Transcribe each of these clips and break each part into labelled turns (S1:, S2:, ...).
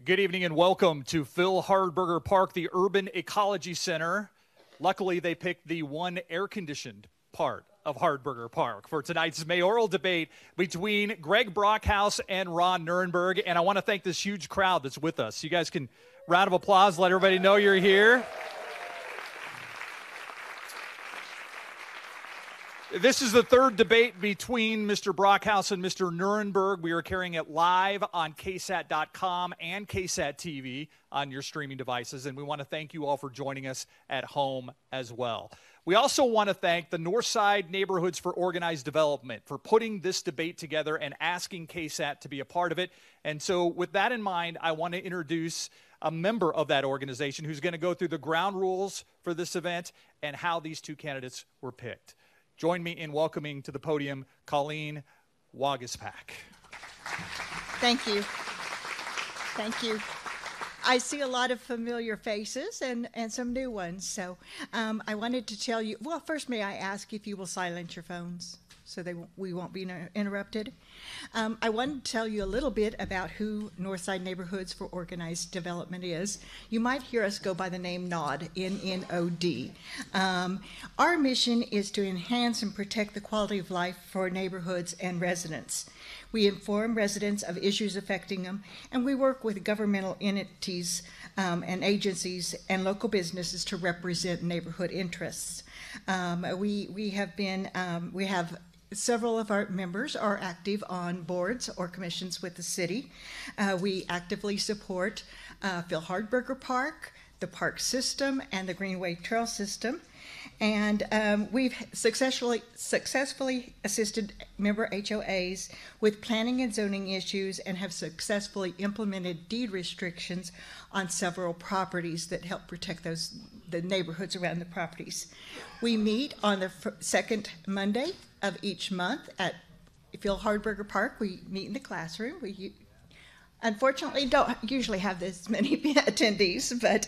S1: Good evening and welcome to Phil Hardberger Park, the Urban Ecology Center. Luckily, they picked the one air-conditioned part of Hardberger Park for tonight's mayoral debate between Greg Brockhouse and Ron Nirenberg. And I want to thank this huge crowd that's with us. You guys can, round of applause, let everybody know you're here. This is the third debate between Mr. Brockhouse and Mr. Nirenberg. We are carrying it live on KSAT.com and KSAT TV on your streaming devices, and we want to thank you all for joining us at home as well. We also want to thank the Northside Neighborhoods for Organized Development for putting this debate together and asking KSAT to be a part of it. And so with that in mind, I want to introduce a member of that organization who's going to go through the ground rules for this event and how these two candidates were picked. Join me in welcoming to the podium Colleen Wagispak.
S2: Thank you. Thank you. I see a lot of familiar faces and some new ones. So I wanted to tell you, well, first may I ask if you will silence your phones so we won't be interrupted. I want to tell you a little bit about who Northside Neighborhoods for Organized Development is. You might hear us go by the name NOD, N-N-O-D. Our mission is to enhance and protect the quality of life for neighborhoods and residents. We inform residents of issues affecting them, and we work with governmental entities and agencies and local businesses to represent neighborhood interests. We have several of our members are active on boards or commissions with the city. We actively support Phil Hardberger Park, the park system, and the Greenway Trail system. And we've successfully assisted member HOAs with planning and zoning issues and have successfully implemented deed restrictions on several properties that help protect the neighborhoods around the properties. We meet on the second Monday of each month at Phil Hardberger Park. We meet in the classroom. We unfortunately don't usually have this many attendees, but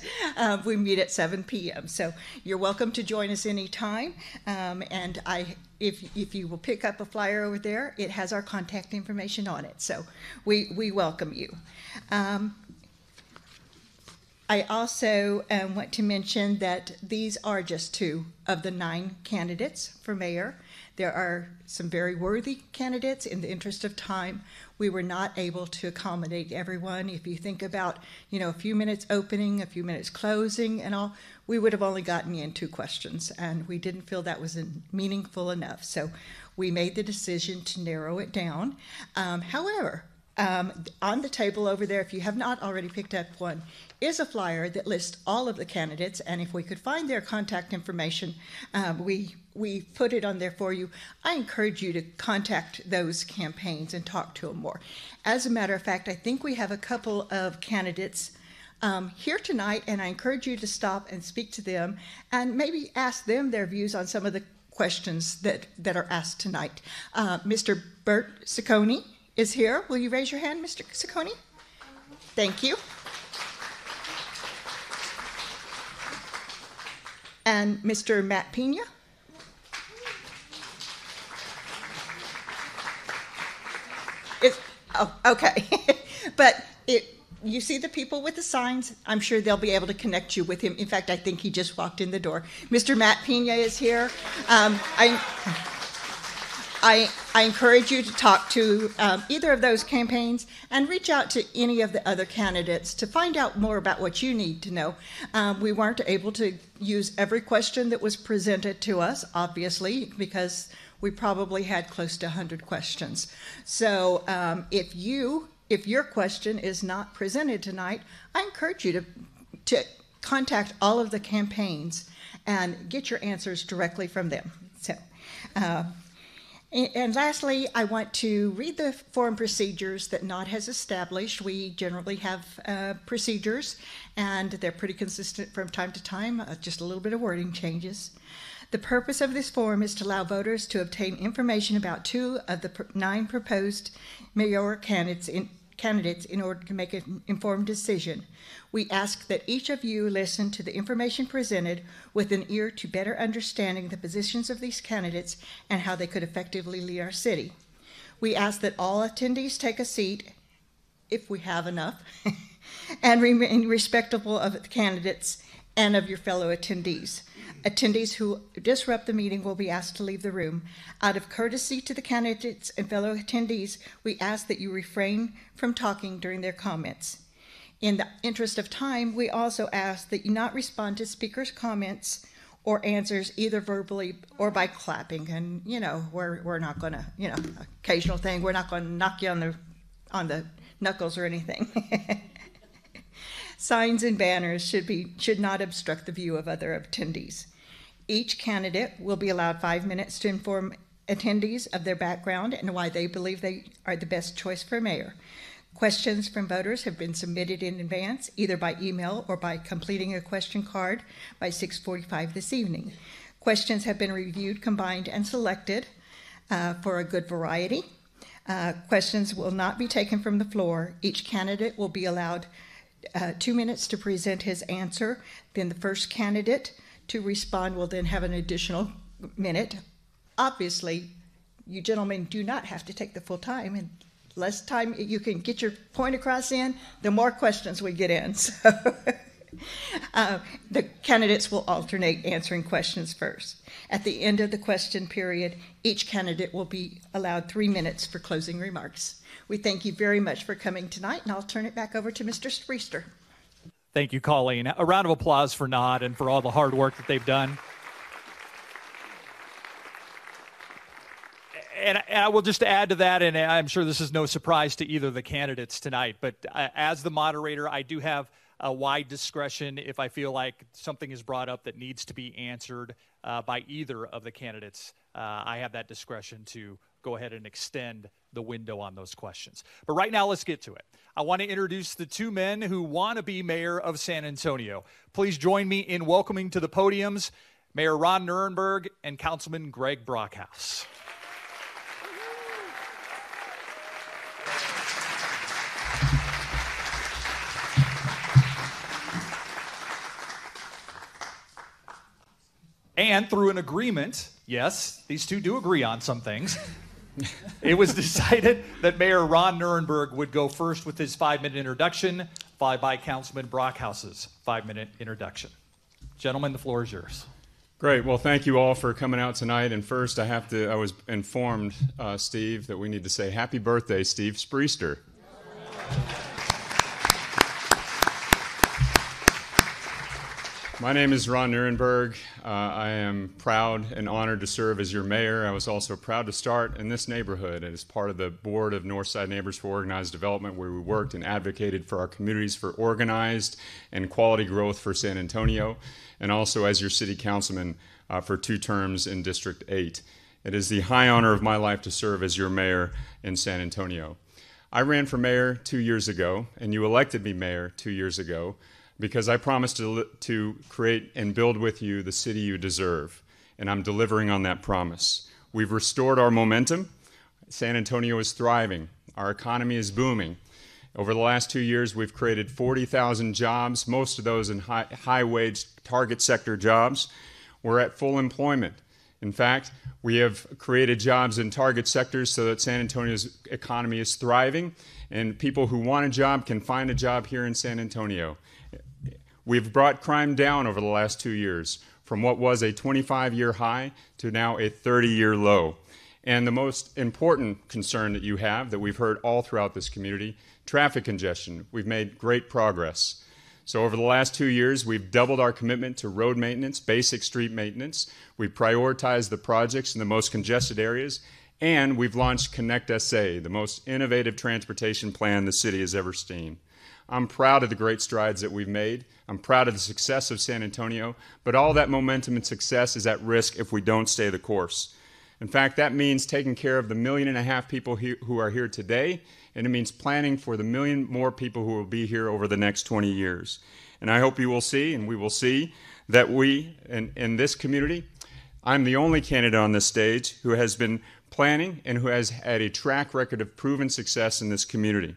S2: we meet at 7 p.m. So you're welcome to join us anytime. And if you will pick up a flyer over there, it has our contact information on it. So we welcome you. I also want to mention that these are just 2 of the 9 candidates for mayor. There are some very worthy candidates. In the interest of time, we were not able to accommodate everyone. If you think about, a few minutes opening, a few minutes closing and all, we would have only gotten in 2 questions, and we didn't feel that was meaningful enough. So we made the decision to narrow it down. However, on the table over there, if you have not already picked up one, is a flyer that lists all of the candidates, and if we could find their contact information, we put it on there for you. I encourage you to contact those campaigns and talk to them more. As a matter of fact, I think we have a couple of candidates here tonight, and I encourage you to stop and speak to them and maybe ask them their views on some of the questions that are asked tonight. Mr. Bert Ciccone is here. Will you raise your hand, Mr. Ciccone? Thank you. And Mr. Matt Pena. Oh, okay. But you see the people with the signs. I'm sure they'll be able to connect you with him. In fact, I think he just walked in the door. Mr. Matt Pena is here. I encourage you to talk to either of those campaigns and reach out to any of the other candidates to find out more about what you need to know. We weren't able to use every question that was presented to us, obviously, because we probably had close to 100 questions. So if your question is not presented tonight, I encourage you to contact all of the campaigns and get your answers directly from them. So. And lastly, I want to read the forum procedures that NOD has established. We generally have procedures, and they're pretty consistent from time to time, just a little bit of wording changes. The purpose of this forum is to allow voters to obtain information about 2 of the 9 proposed mayoral candidates in order to make an informed decision. We ask that each of you listen to the information presented with an ear to better understanding the positions of these candidates and how they could effectively lead our city. We ask that all attendees take a seat, if we have enough, and remain respectful of the candidates and of your fellow attendees. Attendees who disrupt the meeting will be asked to leave the room. Out of courtesy to the candidates and fellow attendees, we ask that you refrain from talking during their comments. In the interest of time, we also ask that you not respond to speakers' comments or answers either verbally or by clapping. And, you know, we're not going to, you know, occasional thing, we're not going to knock you on the knuckles or anything. Signs and banners should not obstruct the view of other attendees. Each candidate will be allowed 5 minutes to inform attendees of their background and why they believe they are the best choice for mayor. Questions from voters have been submitted in advance, either by email or by completing a question card by 6:45 this evening. Questions have been reviewed, combined, and selected for a good variety. Questions will not be taken from the floor. Each candidate will be allowed 2 minutes to present his answer. Then the first candidate to respond will then have an additional minute. Obviously, you gentlemen do not have to take the full time, and less time you can get your point across in, the more questions we get in. So the candidates will alternate answering questions first. At the end of the question period, each candidate will be allowed 3 minutes for closing remarks. We thank you very much for coming tonight, and I'll turn it back over to Mr. Spriester.
S1: Thank you, Colleen. A round of applause for Nod and for all the hard work that they've done. And I will just add to that, and I'm sure this is no surprise to either of the candidates tonight, but as the moderator, I do have a wide discretion if I feel like something is brought up that needs to be answered by either of the candidates. I have that discretion to go ahead and extend the window on those questions. But right now, let's get to it. I want to introduce the two men who want to be mayor of San Antonio. Please join me in welcoming to the podiums Mayor Ron Nirenberg and Councilman Greg Brockhouse. And through an agreement, yes, these two do agree on some things, it was decided that Mayor Ron Nirenberg would go first with his 5-minute introduction, followed by Councilman Brockhouse's 5-minute introduction. Gentlemen, the floor is yours.
S3: Great. Well, thank you all for coming out tonight. And first, I was informed, Steve, that we need to say happy birthday, Steve Spriester. My name is Ron Nirenberg. I am proud and honored to serve as your mayor. I was also proud to start in this neighborhood as part of the board of Northside Neighbors for Organized Development, where we worked and advocated for our communities for organized and quality growth for San Antonio, and also as your city councilman for 2 terms in District 8. It is the high honor of my life to serve as your mayor in San Antonio. I ran for mayor 2 years ago, and you elected me mayor 2 years ago, because I promised to create and build with you the city you deserve, and I'm delivering on that promise. We've restored our momentum. San Antonio is thriving. Our economy is booming. Over the last 2 years, we've created 40,000 jobs, most of those in high-wage target sector jobs. We're at full employment. In fact, we have created jobs in target sectors so that San Antonio's economy is thriving, and people who want a job can find a job here in San Antonio. We've brought crime down over the last 2 years from what was a 25-year high to now a 30-year low. And the most important concern that you have that we've heard all throughout this community, traffic congestion. We've made great progress. So over the last 2 years, we've doubled our commitment to road maintenance, basic street maintenance. We've prioritized the projects in the most congested areas, and we've launched Connect SA, the most innovative transportation plan the city has ever seen. I'm proud of the great strides that we've made. I'm proud of the success of San Antonio, but all that momentum and success is at risk if we don't stay the course. In fact, that means taking care of the 1.5 million people who are here today, and it means planning for the 1 million more people who will be here over the next 20 years. And I hope you will see, and we will see, that we, in this community, I'm the only candidate on this stage who has been planning and who has had a track record of proven success in this community.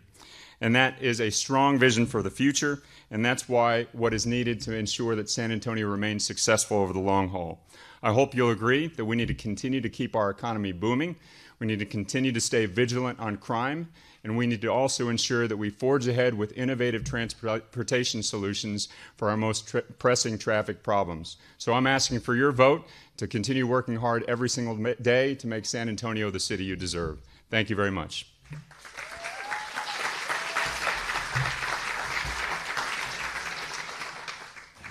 S3: And that is a strong vision for the future, and that's why what is needed to ensure that San Antonio remains successful over the long haul. I hope you'll agree that we need to continue to keep our economy booming. We need to continue to stay vigilant on crime, and we need to also ensure that we forge ahead with innovative transportation solutions for our most pressing traffic problems. So I'm asking for your vote to continue working hard every single day to make San Antonio the city you deserve. Thank you very much.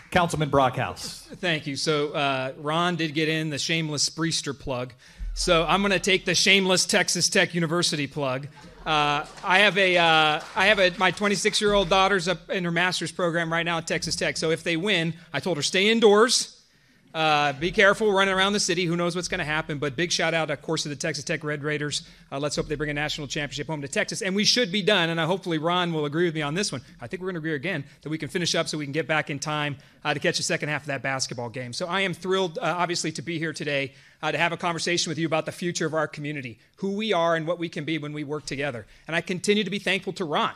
S1: Councilman Brockhouse.
S4: Thank you. So Ron did get in the shameless Spreester plug. So I'm going to take the shameless Texas Tech University plug. My 26-year-old daughter's up in her master's program right now at Texas Tech. So if they win, I told her stay indoors. Be careful running around the city. Who knows what's going to happen? But big shout out, of course, to the Texas Tech Red Raiders. Let's hope they bring a national championship home to Texas. And we should be done. And hopefully Ron will agree with me on this one. I think we're going to agree again that we can finish up so we can get back in time to catch the second half of that basketball game. So I am thrilled, obviously, to be here today to have a conversation with you about the future of our community, who we are and what we can be when we work together. And I continue to be thankful to Ron.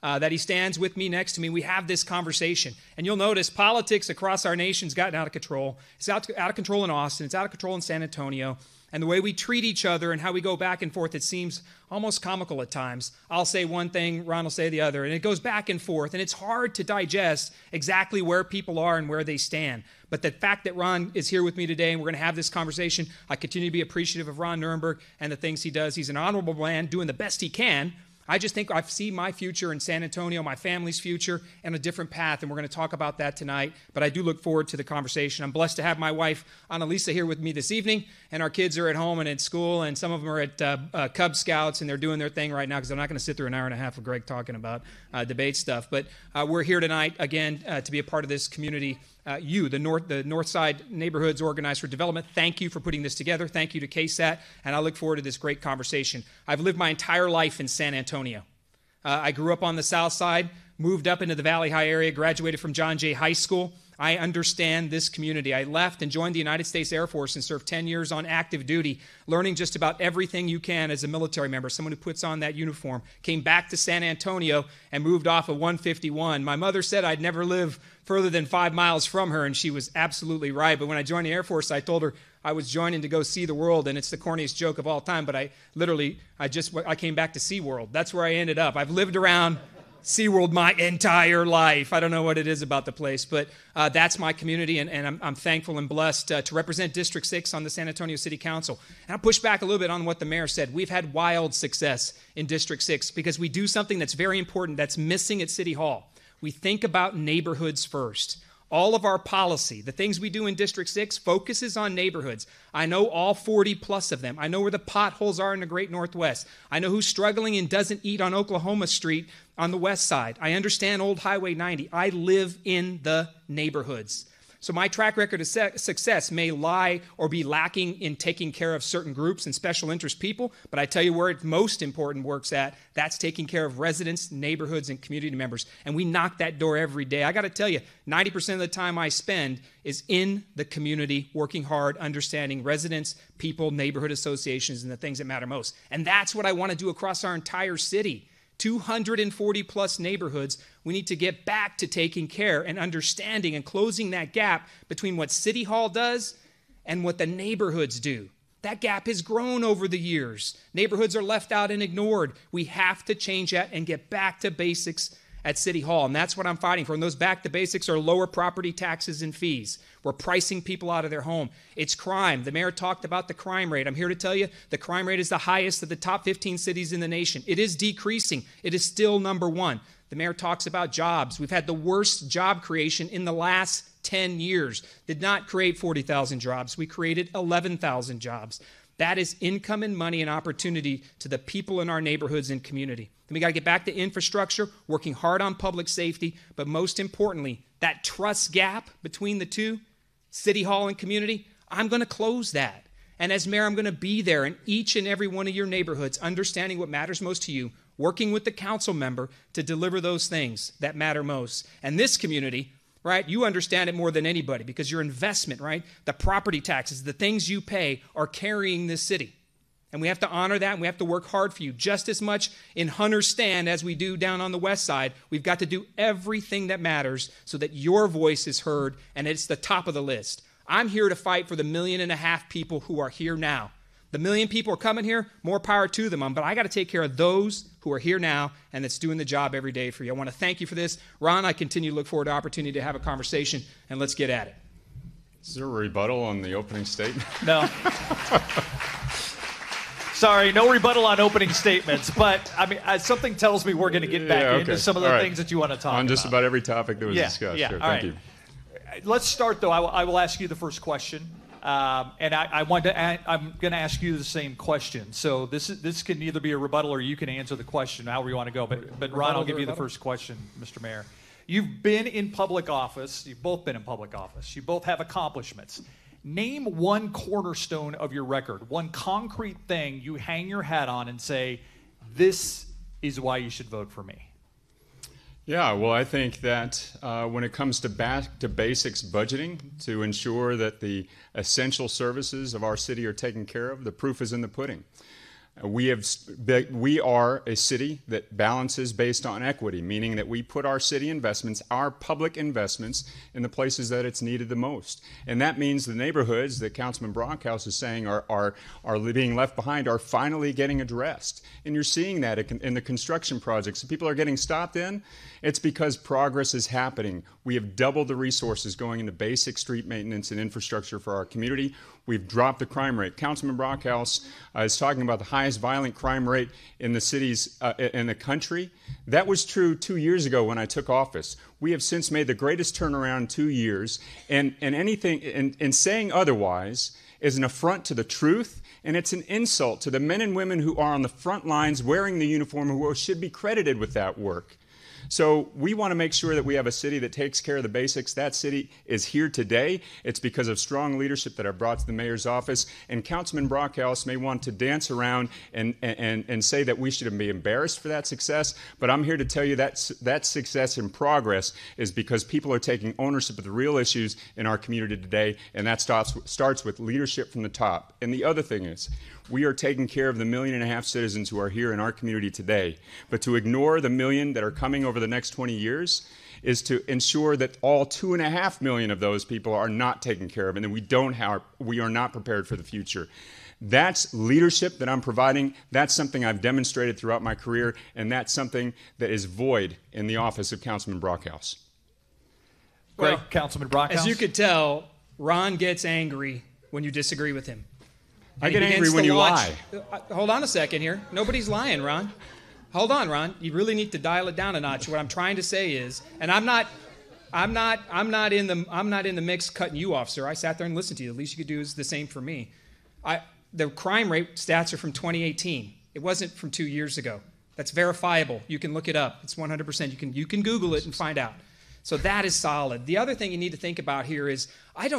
S4: That he stands with me next to me. We have this conversation. And you'll notice politics across our nation's gotten out of control. It's out of control in Austin. It's out of control in San Antonio. And the way we treat each other and how we go back and forth, it seems almost comical at times. I'll say one thing, Ron will say the other. And it goes back and forth. And it's hard to digest exactly where people are and where they stand. But the fact that Ron is here with me today and we're going to have this conversation, I continue to be appreciative of Ron Nirenberg and the things he does. He's an honorable man doing the best he can. I just think I see my future in San Antonio, my family's future, and a different path, and we're going to talk about that tonight. But I do look forward to the conversation. I'm blessed to have my wife, Annalisa, here with me this evening, and our kids are at home and at school, and some of them are at Cub Scouts, and they're doing their thing right now because I'm not going to sit through an hour and a half of Greg talking about debate stuff. But we're here tonight, again, to be a part of this community. The North Side Neighborhoods Organized for Development, thank you for putting this together. Thank you to KSAT, and I look forward to this great conversation. I've lived my entire life in San Antonio. I grew up on the South Side, moved up into the Valley High area, graduated from John Jay High School. I understand this community. I left and joined the United States Air Force and served 10 years on active duty, learning just about everything you can as a military member, someone who puts on that uniform. Came back to San Antonio and moved off of 151. My mother said I'd never live further than 5 miles from her, and she was absolutely right. But when I joined the Air Force, I told her I was joining to go see the world, and it's the corniest joke of all time, but I came back to SeaWorld. That's where I ended up. I've lived around SeaWorld my entire life. I don't know what it is about the place, but that's my community, and I'm thankful and blessed to represent District 6 on the San Antonio City Council. And I'll push back a little bit on what the mayor said. We've had wild success in District 6 because we do something that's very important that's missing at City Hall. We think about neighborhoods first. All of our policy, the things we do in District 6, focuses on neighborhoods. I know all 40 plus of them. I know where the potholes are in the Great Northwest. I know who's struggling and doesn't eat on Oklahoma Street on the west side. I understand Old Highway 90. I live in the neighborhoods. So my track record of success may lie or be lacking in taking care of certain groups and special interest people, but I tell you where it's most important works at, that's taking care of residents, neighborhoods, and community members. And we knock that door every day. I got to tell you, 90% of the time I spend is in the community, working hard, understanding residents, people, neighborhood associations, and the things that matter most. And that's what I want to do across our entire city. 240 plus neighborhoods, we need to get back to taking care and understanding and closing that gap between what City Hall does and what the neighborhoods do. That gap has grown over the years. Neighborhoods are left out and ignored. We have to change that and get back to basics at City Hall, and that's what I'm fighting for. And those back to basics are lower property taxes and fees. We're pricing people out of their home. It's crime. The mayor talked about the crime rate. I'm here to tell you the crime rate is the highest of the top 15 cities in the nation. It is decreasing. It is still number one. The mayor talks about jobs. We've had the worst job creation in the last 10 years. Did not create 40,000 jobs. We created 11,000 jobs. That is income and money and opportunity to the people in our neighborhoods and community. Then we got to get back to infrastructure, working hard on public safety, but most importantly, that trust gap between the two, City Hall and community, I'm going to close that. And as mayor, I'm going to be there in each and every one of your neighborhoods, understanding what matters most to you, working with the council member to deliver those things that matter most. And this community, right, you understand it more than anybody because your investment, right, the property taxes, the things you pay are carrying this city. And we have to honor that, and we have to work hard for you just as much in Hunter's Stand as we do down on the west side. We've got to do everything that matters so that your voice is heard, and it's the top of the list. I'm here to fight for the 1.5 million people who are here now. The 1 million people are coming here, more power to them. But I got to take care of those who are here now and that's doing the job every day for you. I want to thank you for this. Ron, I continue to look forward to the opportunity to have a conversation, and let's get at it.
S3: Is there a rebuttal on the opening statement?
S1: No. Sorry, no rebuttal on opening statements, but I mean, something tells me we're going to get back into some of the things that you want to talk about.
S3: On just about every topic that was discussed.
S1: Yeah,
S3: sure,
S1: all
S3: thank
S1: right.
S3: you.
S1: Let's start, though. I will ask you the first question, and I'm going to ask you the same question. So this can either be a rebuttal or you can answer the question however you want to go. But Ron, I'll give you the first question, Mr. Mayor. You've been in public office. You've both been in public office. You both have accomplishments. Name one cornerstone of your record, one concrete thing you hang your hat on and say, this is why you should vote for me.
S3: Yeah, well, I think that when it comes to back to basics budgeting to ensure that the essential services of our city are taken care of, the proof is in the pudding. We are a city that balances based on equity, meaning that we put our city investments, our public investments, in the places that it's needed the most. And that means the neighborhoods that Councilman Brockhouse is saying are being left behind are finally getting addressed. And you're seeing that in the construction projects. If people are getting stopped in, it's because progress is happening. We have doubled the resources going into basic street maintenance and infrastructure for our community. We've dropped the crime rate. Councilman Brockhouse is talking about the highest violent crime rate in the cities in the country. That was true 2 years ago when I took office. We have since made the greatest turnaround in 2 years, and saying otherwise is an affront to the truth, and it's an insult to the men and women who are on the front lines wearing the uniform who should be credited with that work. So we want to make sure that we have a city that takes care of the basics. That city is here today. It's because of strong leadership that I brought to the mayor's office. And Councilman Brockhouse may want to dance around and say that we should be embarrassed for that success. But I'm here to tell you that that success and progress is because people are taking ownership of the real issues in our community today. And that starts with leadership from the top. And the other thing is, we are taking care of the 1.5 million citizens who are here in our community today. But to ignore the 1 million that are coming over the next 20 years is to ensure that all 2.5 million of those people are not taken care of and that we are not prepared for the future. That's leadership that I'm providing. That's something I've demonstrated throughout my career, and that's something that is void in the office of Councilman Brockhouse.
S1: Well, Councilman Brockhouse.
S4: As you could tell, Ron gets angry when you disagree with him.
S3: I get angry when you lie.
S4: Hold on a second here. Nobody's lying, Ron. Hold on, Ron. You really need to dial it down a notch. What I'm trying to say is, and I'm not in the mix cutting you off, sir. I sat there and listened to you. The least you could do is the same for me. The crime rate stats are from 2018. It wasn't from 2 years ago. That's verifiable. You can look it up. It's 100%. You can Google it and find out. So that is solid. The other thing you need to think about here is,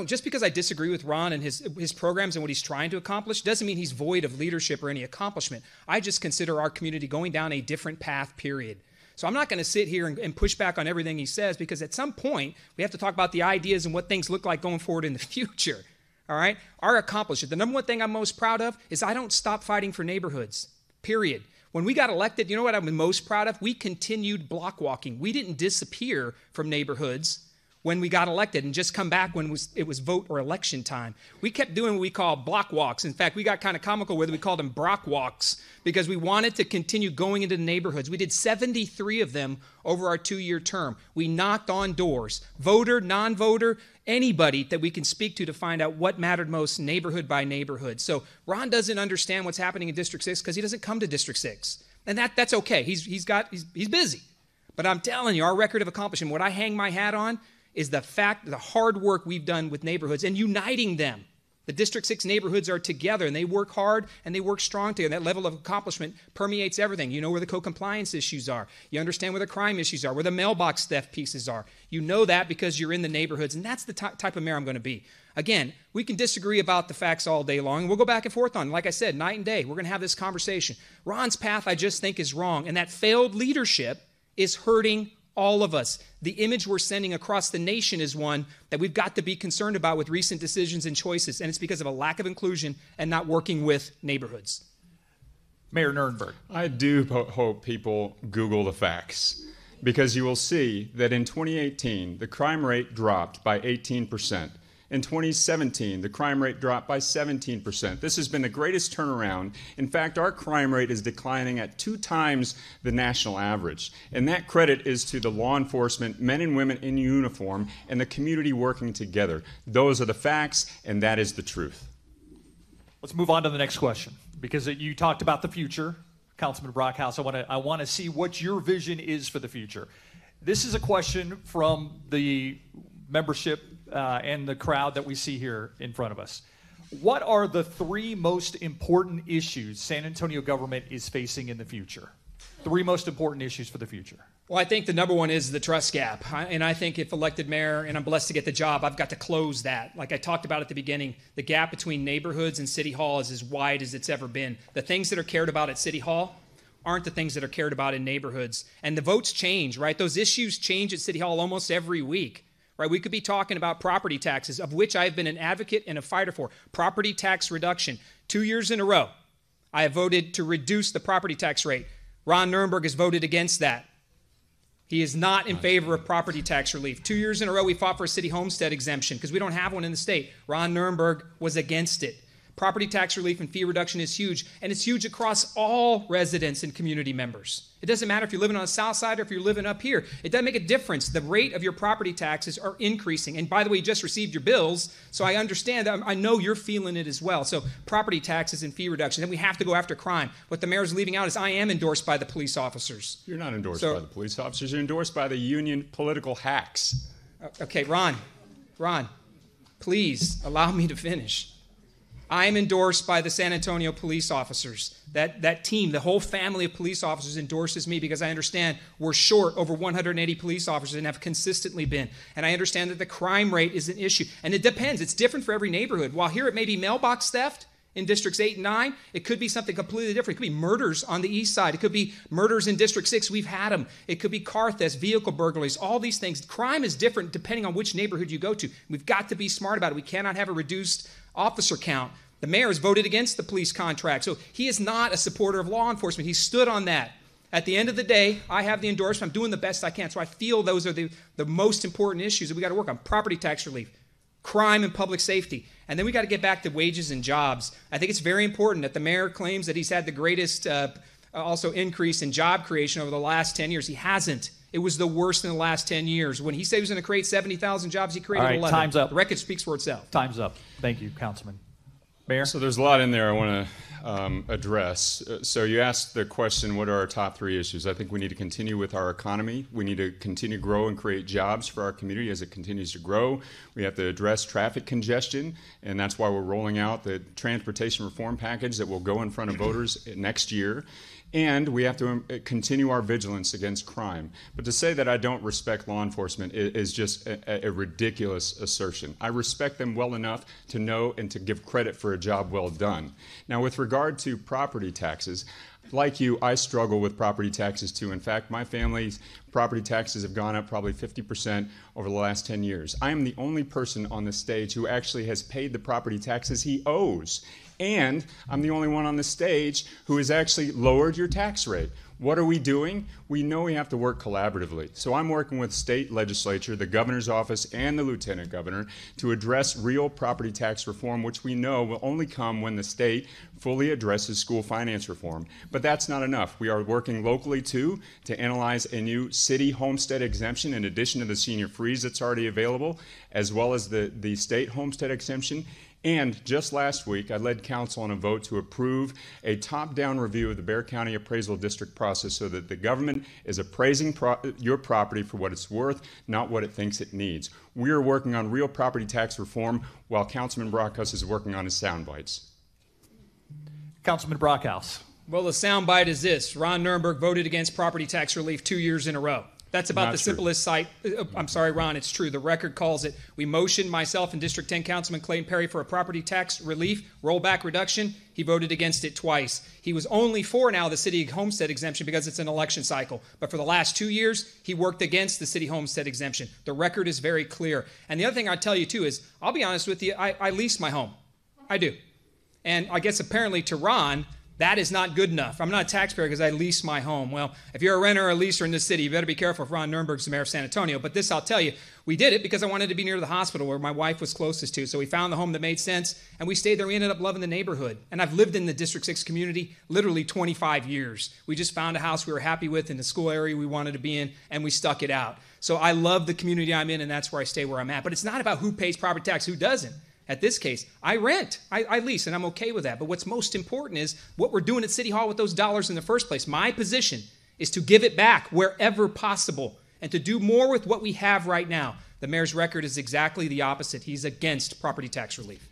S4: just because I disagree with Ron and his programs and what he's trying to accomplish doesn't mean he's void of leadership or any accomplishment. I just consider our community going down a different path, period. So I'm not going to sit here and push back on everything he says, because at some point we have to talk about the ideas and what things look like going forward in the future. All right? Our accomplishment. The number one thing I'm most proud of is I don't stop fighting for neighborhoods, period. When we got elected, you know what I'm most proud of? We continued block walking. We didn't disappear from neighborhoods when we got elected and just come back when it was vote or election time. We kept doing what we call block walks. In fact, we got kind of comical with it. We called them Brock walks because we wanted to continue going into the neighborhoods. We did 73 of them over our 2-year term. We knocked on doors, voter, non-voter, anybody that we can speak to find out what mattered most neighborhood by neighborhood. So Ron doesn't understand what's happening in District 6 because he doesn't come to District 6. And that's okay. He's busy. But I'm telling you, our record of accomplishment, what I hang my hat on is the hard work we've done with neighborhoods and uniting them. The District 6 neighborhoods are together, and they work hard, and they work strong together. That level of accomplishment permeates everything. You know where the co-compliance issues are. You understand where the crime issues are, where the mailbox theft pieces are. You know that because you're in the neighborhoods, and that's the type of mayor I'm going to be. Again, we can disagree about the facts all day long, and we'll go back and forth on it. Like I said, night and day, we're going to have this conversation. Ron's path, I just think, is wrong, and that failed leadership is hurting all of us. The image we're sending across the nation is one that we've got to be concerned about with recent decisions and choices, and it's because of a lack of inclusion and not working with neighborhoods.
S1: Mayor Nirenberg.
S3: I do hope people Google the facts, because you will see that in 2018, the crime rate dropped by 18%. In 2017, the crime rate dropped by 17%. This has been the greatest turnaround. In fact, our crime rate is declining at 2 times the national average. And that credit is to the law enforcement, men and women in uniform, and the community working together. Those are the facts, and that is the truth.
S1: Let's move on to the next question, because you talked about the future. Councilman Brockhouse, I want to see what your vision is for the future. This is a question from the membership and the crowd that we see here in front of us. What are the 3 most important issues San Antonio government is facing in the future? 3 most important issues for the future.
S4: Well, I think the number one is the trust gap. And I think if elected mayor, and I'm blessed to get the job, I've got to close that. Like I talked about at the beginning, the gap between neighborhoods and City Hall is as wide as it's ever been. The things that are cared about at City Hall aren't the things that are cared about in neighborhoods. And the votes change, right? Those issues change at City Hall almost every week. Right, we could be talking about property taxes, of which I've been an advocate and a fighter for. Property tax reduction. 2 years in a row, I have voted to reduce the property tax rate. Ron Nirenberg has voted against that. He is not in favor of property tax relief. 2 years in a row, we fought for a city homestead exemption because we don't have one in the state. Ron Nirenberg was against it. Property tax relief and fee reduction is huge, and it's huge across all residents and community members. It doesn't matter if you're living on the south side or if you're living up here. It doesn't make a difference. The rate of your property taxes are increasing. And by the way, you just received your bills, so I understand that. I know you're feeling it as well. So property taxes and fee reduction. Then we have to go after crime. What the mayor's leaving out is I am endorsed by the police officers.
S3: You're not endorsed by the police officers. You're endorsed by the union political hacks.
S4: Okay, Ron, please allow me to finish. I am endorsed by the San Antonio police officers. That team, the whole family of police officers endorses me because I understand we're short over 180 police officers and have consistently been. And I understand that the crime rate is an issue. And it depends. It's different for every neighborhood. While here it may be mailbox theft in Districts 8 and 9, it could be something completely different. It could be murders on the east side. It could be murders in District 6. We've had them. It could be car thefts, vehicle burglaries, all these things. Crime is different depending on which neighborhood you go to. We've got to be smart about it. We cannot have a reduced officer count. The mayor has voted against the police contract, so he is not a supporter of law enforcement. He stood on that. At the end of the day, I have the endorsement. I'm doing the best I can, so I feel those are the most important issues that we got to work on. Property tax relief, crime and public safety, and then we got to get back to wages and jobs. I think it's very important that the mayor claims that he's had the greatest also increase in job creation over the last 10 years. He hasn't. It was the worst in the last 10 years. When he said he was going to create 70,000 jobs, he created 11.
S1: Time's up.
S4: The record speaks for itself.
S1: Time's up. Thank you, Councilman. Mayor?
S3: So there's a lot in there I want to address. So you asked the question, what are our top 3 issues? I think we need to continue with our economy. We need to continue to grow and create jobs for our community as it continues to grow. We have to address traffic congestion, and that's why we're rolling out the transportation reform package that will go in front of voters next year. And we have to continue our vigilance against crime. But to say that I don't respect law enforcement is just a ridiculous assertion. I respect them well enough to know and to give credit for a job well done. Now, with regard to property taxes, like you, I struggle with property taxes too. In fact, my family's property taxes have gone up probably 50% over the last 10 years. I am the only person on the stage who actually has paid the property taxes he owes. And I'm the only one on the stage who has actually lowered your tax rate. What are we doing? We know we have to work collaboratively. So I'm working with state legislature, the governor's office, and the lieutenant governor to address real property tax reform, which we know will only come when the state fully addresses school finance reform. But that's not enough. We are working locally, too, to analyze a new city homestead exemption in addition to the senior freeze that's already available, as well as the state homestead exemption. And just last week, I led council on a vote to approve a top-down review of the Bexar County Appraisal District process so that the government is appraising your property for what it's worth, not what it thinks it needs. We are working on real property tax reform while Councilman Brockhouse is working on his sound bites.
S1: Councilman Brockhouse.
S4: Well, the sound bite is this. Ron Nirenberg voted against property tax relief 2 years in a row. That's about the simplest site. I'm sorry, Ron, it's true. The record calls it. We motioned, myself and District 10 Councilman Clayton Perry, for a property tax relief, rollback reduction. He voted against it twice. He was only for now the city homestead exemption because it's an election cycle. But for the last 2 years, he worked against the city homestead exemption. The record is very clear. And the other thing I'd tell you, too, is I'll be honest with you, I lease my home. I do. And I guess apparently to Ron, That is not good enough. I'm not a taxpayer because I lease my home. Well, if you're a renter or a leaser in this city, you better be careful if Ron Nirenberg's the mayor of San Antonio. But this I'll tell you, we did it because I wanted to be near the hospital where my wife was closest to. So we found the home that made sense, and we stayed there. We ended up loving the neighborhood. And I've lived in the District 6 community literally 25 years. We just found a house we were happy with in the school area we wanted to be in, and we stuck it out. So I love the community I'm in, and that's where I stay where I'm at. But it's not about who pays property tax, who doesn't. At this case, I rent, I lease, and I'm okay with that. But what's most important is what we're doing at City Hall with those dollars in the first place. My position is to give it back wherever possible and to do more with what we have right now. The mayor's record is exactly the opposite. He's against property tax relief.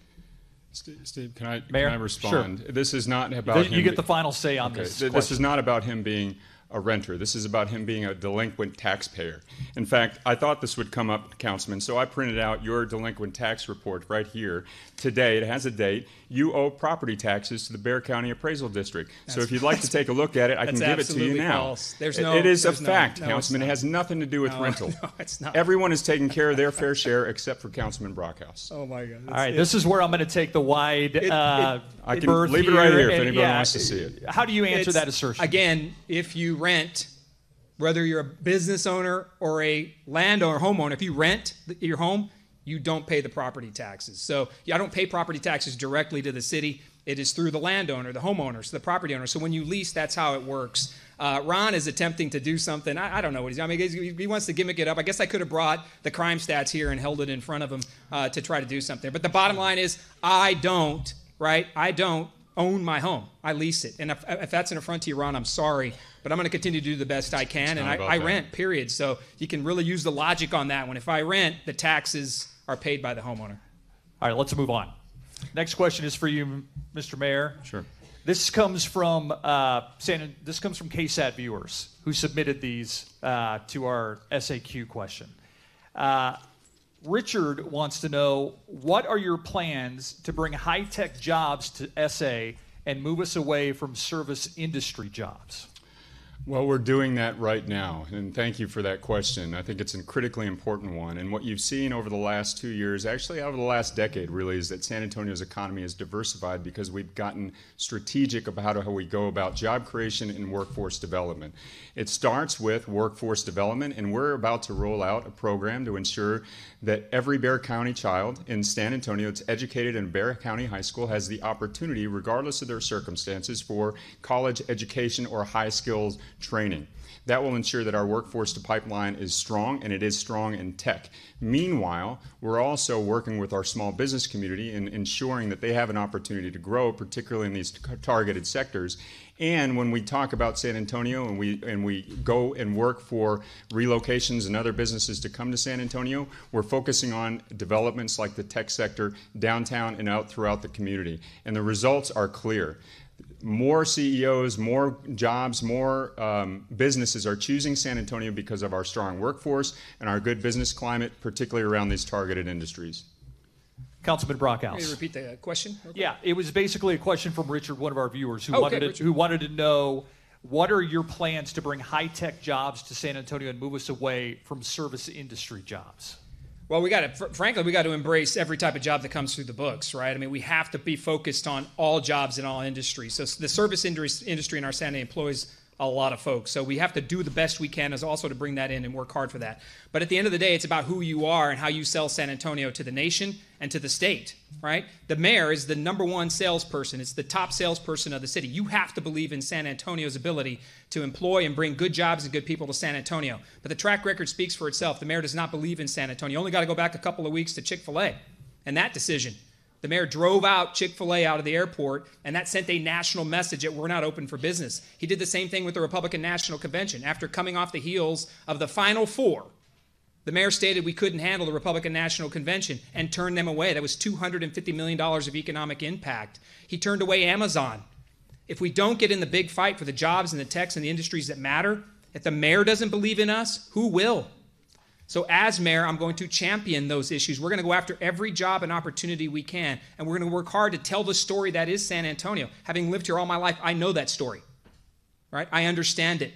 S3: Steve, can I
S1: Mayor?
S3: respond?
S1: Sure.
S3: This is not about him.
S1: You get the final say on this question.
S3: This is not about him being a renter. This is about him being a delinquent taxpayer. In fact, I thought this would come up, Councilman, so I printed out your delinquent tax report right here. Today, it has a date. You owe property taxes to the Bexar County Appraisal District. So if you'd like to take a look at it, I can give it to you now.
S4: False. It
S3: is a fact, Councilman. It has nothing to do with rental.
S4: No, it's not.
S3: Everyone is taking care of their fair share except for Councilman Brockhouse.
S4: Oh, my God.
S1: All right, this is where I'm going to take the wide
S3: I can
S1: berth
S3: leave it right here if
S1: and,
S3: anybody wants to see it.
S1: How do you answer that assertion?
S4: Again, if you rent, whether you're a business owner or a landowner, homeowner, if you rent your home, you don't pay the property taxes. So I don't pay property taxes directly to the city. It is through the landowner, the homeowner, so the property owner. So when you lease, that's how it works. Ron is attempting to do something. I don't know what he's doing. I mean, he wants to gimmick it up. I guess I could have brought the crime stats here and held it in front of him to try to do something. But the bottom line is I don't own my home. I lease it. And if that's an affront to you, Ron, I'm sorry. But I'm going to continue to do the best I can. And I rent, period. So you can really use the logic on that one. If I rent, the taxes are paid by the homeowner.
S1: All right, let's move on. Next question is for you, Mr. Mayor.
S3: Sure.
S1: This comes from KSAT viewers who submitted these to our SAQ question. Richard wants to know, what are your plans to bring high-tech jobs to SA and move us away from service industry jobs?
S3: Well, we're doing that right now, and thank you for that question. I think it's a critically important one, and what you've seen over the last 2 years, actually over the last decade really, is that San Antonio's economy is diversified because we've gotten strategic about how we go about job creation and workforce development. It starts with workforce development, and we're about to roll out a program to ensure that every Bexar County child in San Antonio that's educated in Bexar County High School has the opportunity, regardless of their circumstances, for college education or high skills training. That will ensure that our workforce to pipeline is strong, and it is strong in tech. Meanwhile, we're also working with our small business community in ensuring that they have an opportunity to grow, particularly in these targeted sectors. And when we talk about San Antonio and we go and work for relocations and other businesses to come to San Antonio, we're focusing on developments like the tech sector downtown and out throughout the community. And the results are clear. More CEOs, more jobs, more businesses are choosing San Antonio because of our strong workforce and our good business climate, particularly around these targeted industries.
S1: Councilman Brockhouse.
S4: Can you repeat the question?
S1: Yeah, it was basically a question from Richard, one of our viewers, who
S4: Richard.
S1: wanted to know, what are your plans to bring high-tech jobs to San Antonio and move us away from service industry jobs?
S4: Well, frankly, we got to embrace every type of job that comes through the books, right? I mean, we have to be focused on all jobs in all industries. So the service industry in our San Antonio employs a lot of folks. So we have to do the best we can as also to bring that in and work hard for that. But at the end of the day, it's about who you are and how you sell San Antonio to the nation and to the state, right? The mayor is the number one salesperson. It's the top salesperson of the city. You have to believe in San Antonio's ability to employ and bring good jobs and good people to San Antonio. But the track record speaks for itself. The mayor does not believe in San Antonio. You only got to go back a couple of weeks to Chick-fil-A and that decision. The mayor drove out Chick-fil-A out of the airport, and that sent a national message that we're not open for business. He did the same thing with the Republican National Convention. After coming off the heels of the Final Four, the mayor stated we couldn't handle the Republican National Convention and turned them away. That was $250 million of economic impact. He turned away Amazon. If we don't get in the big fight for the jobs and the techs and the industries that matter, if the mayor doesn't believe in us, who will? So as mayor, I'm going to champion those issues. We're going to go after every job and opportunity we can, and we're going to work hard to tell the story that is San Antonio. Having lived here all my life, I know that story, right? I understand it.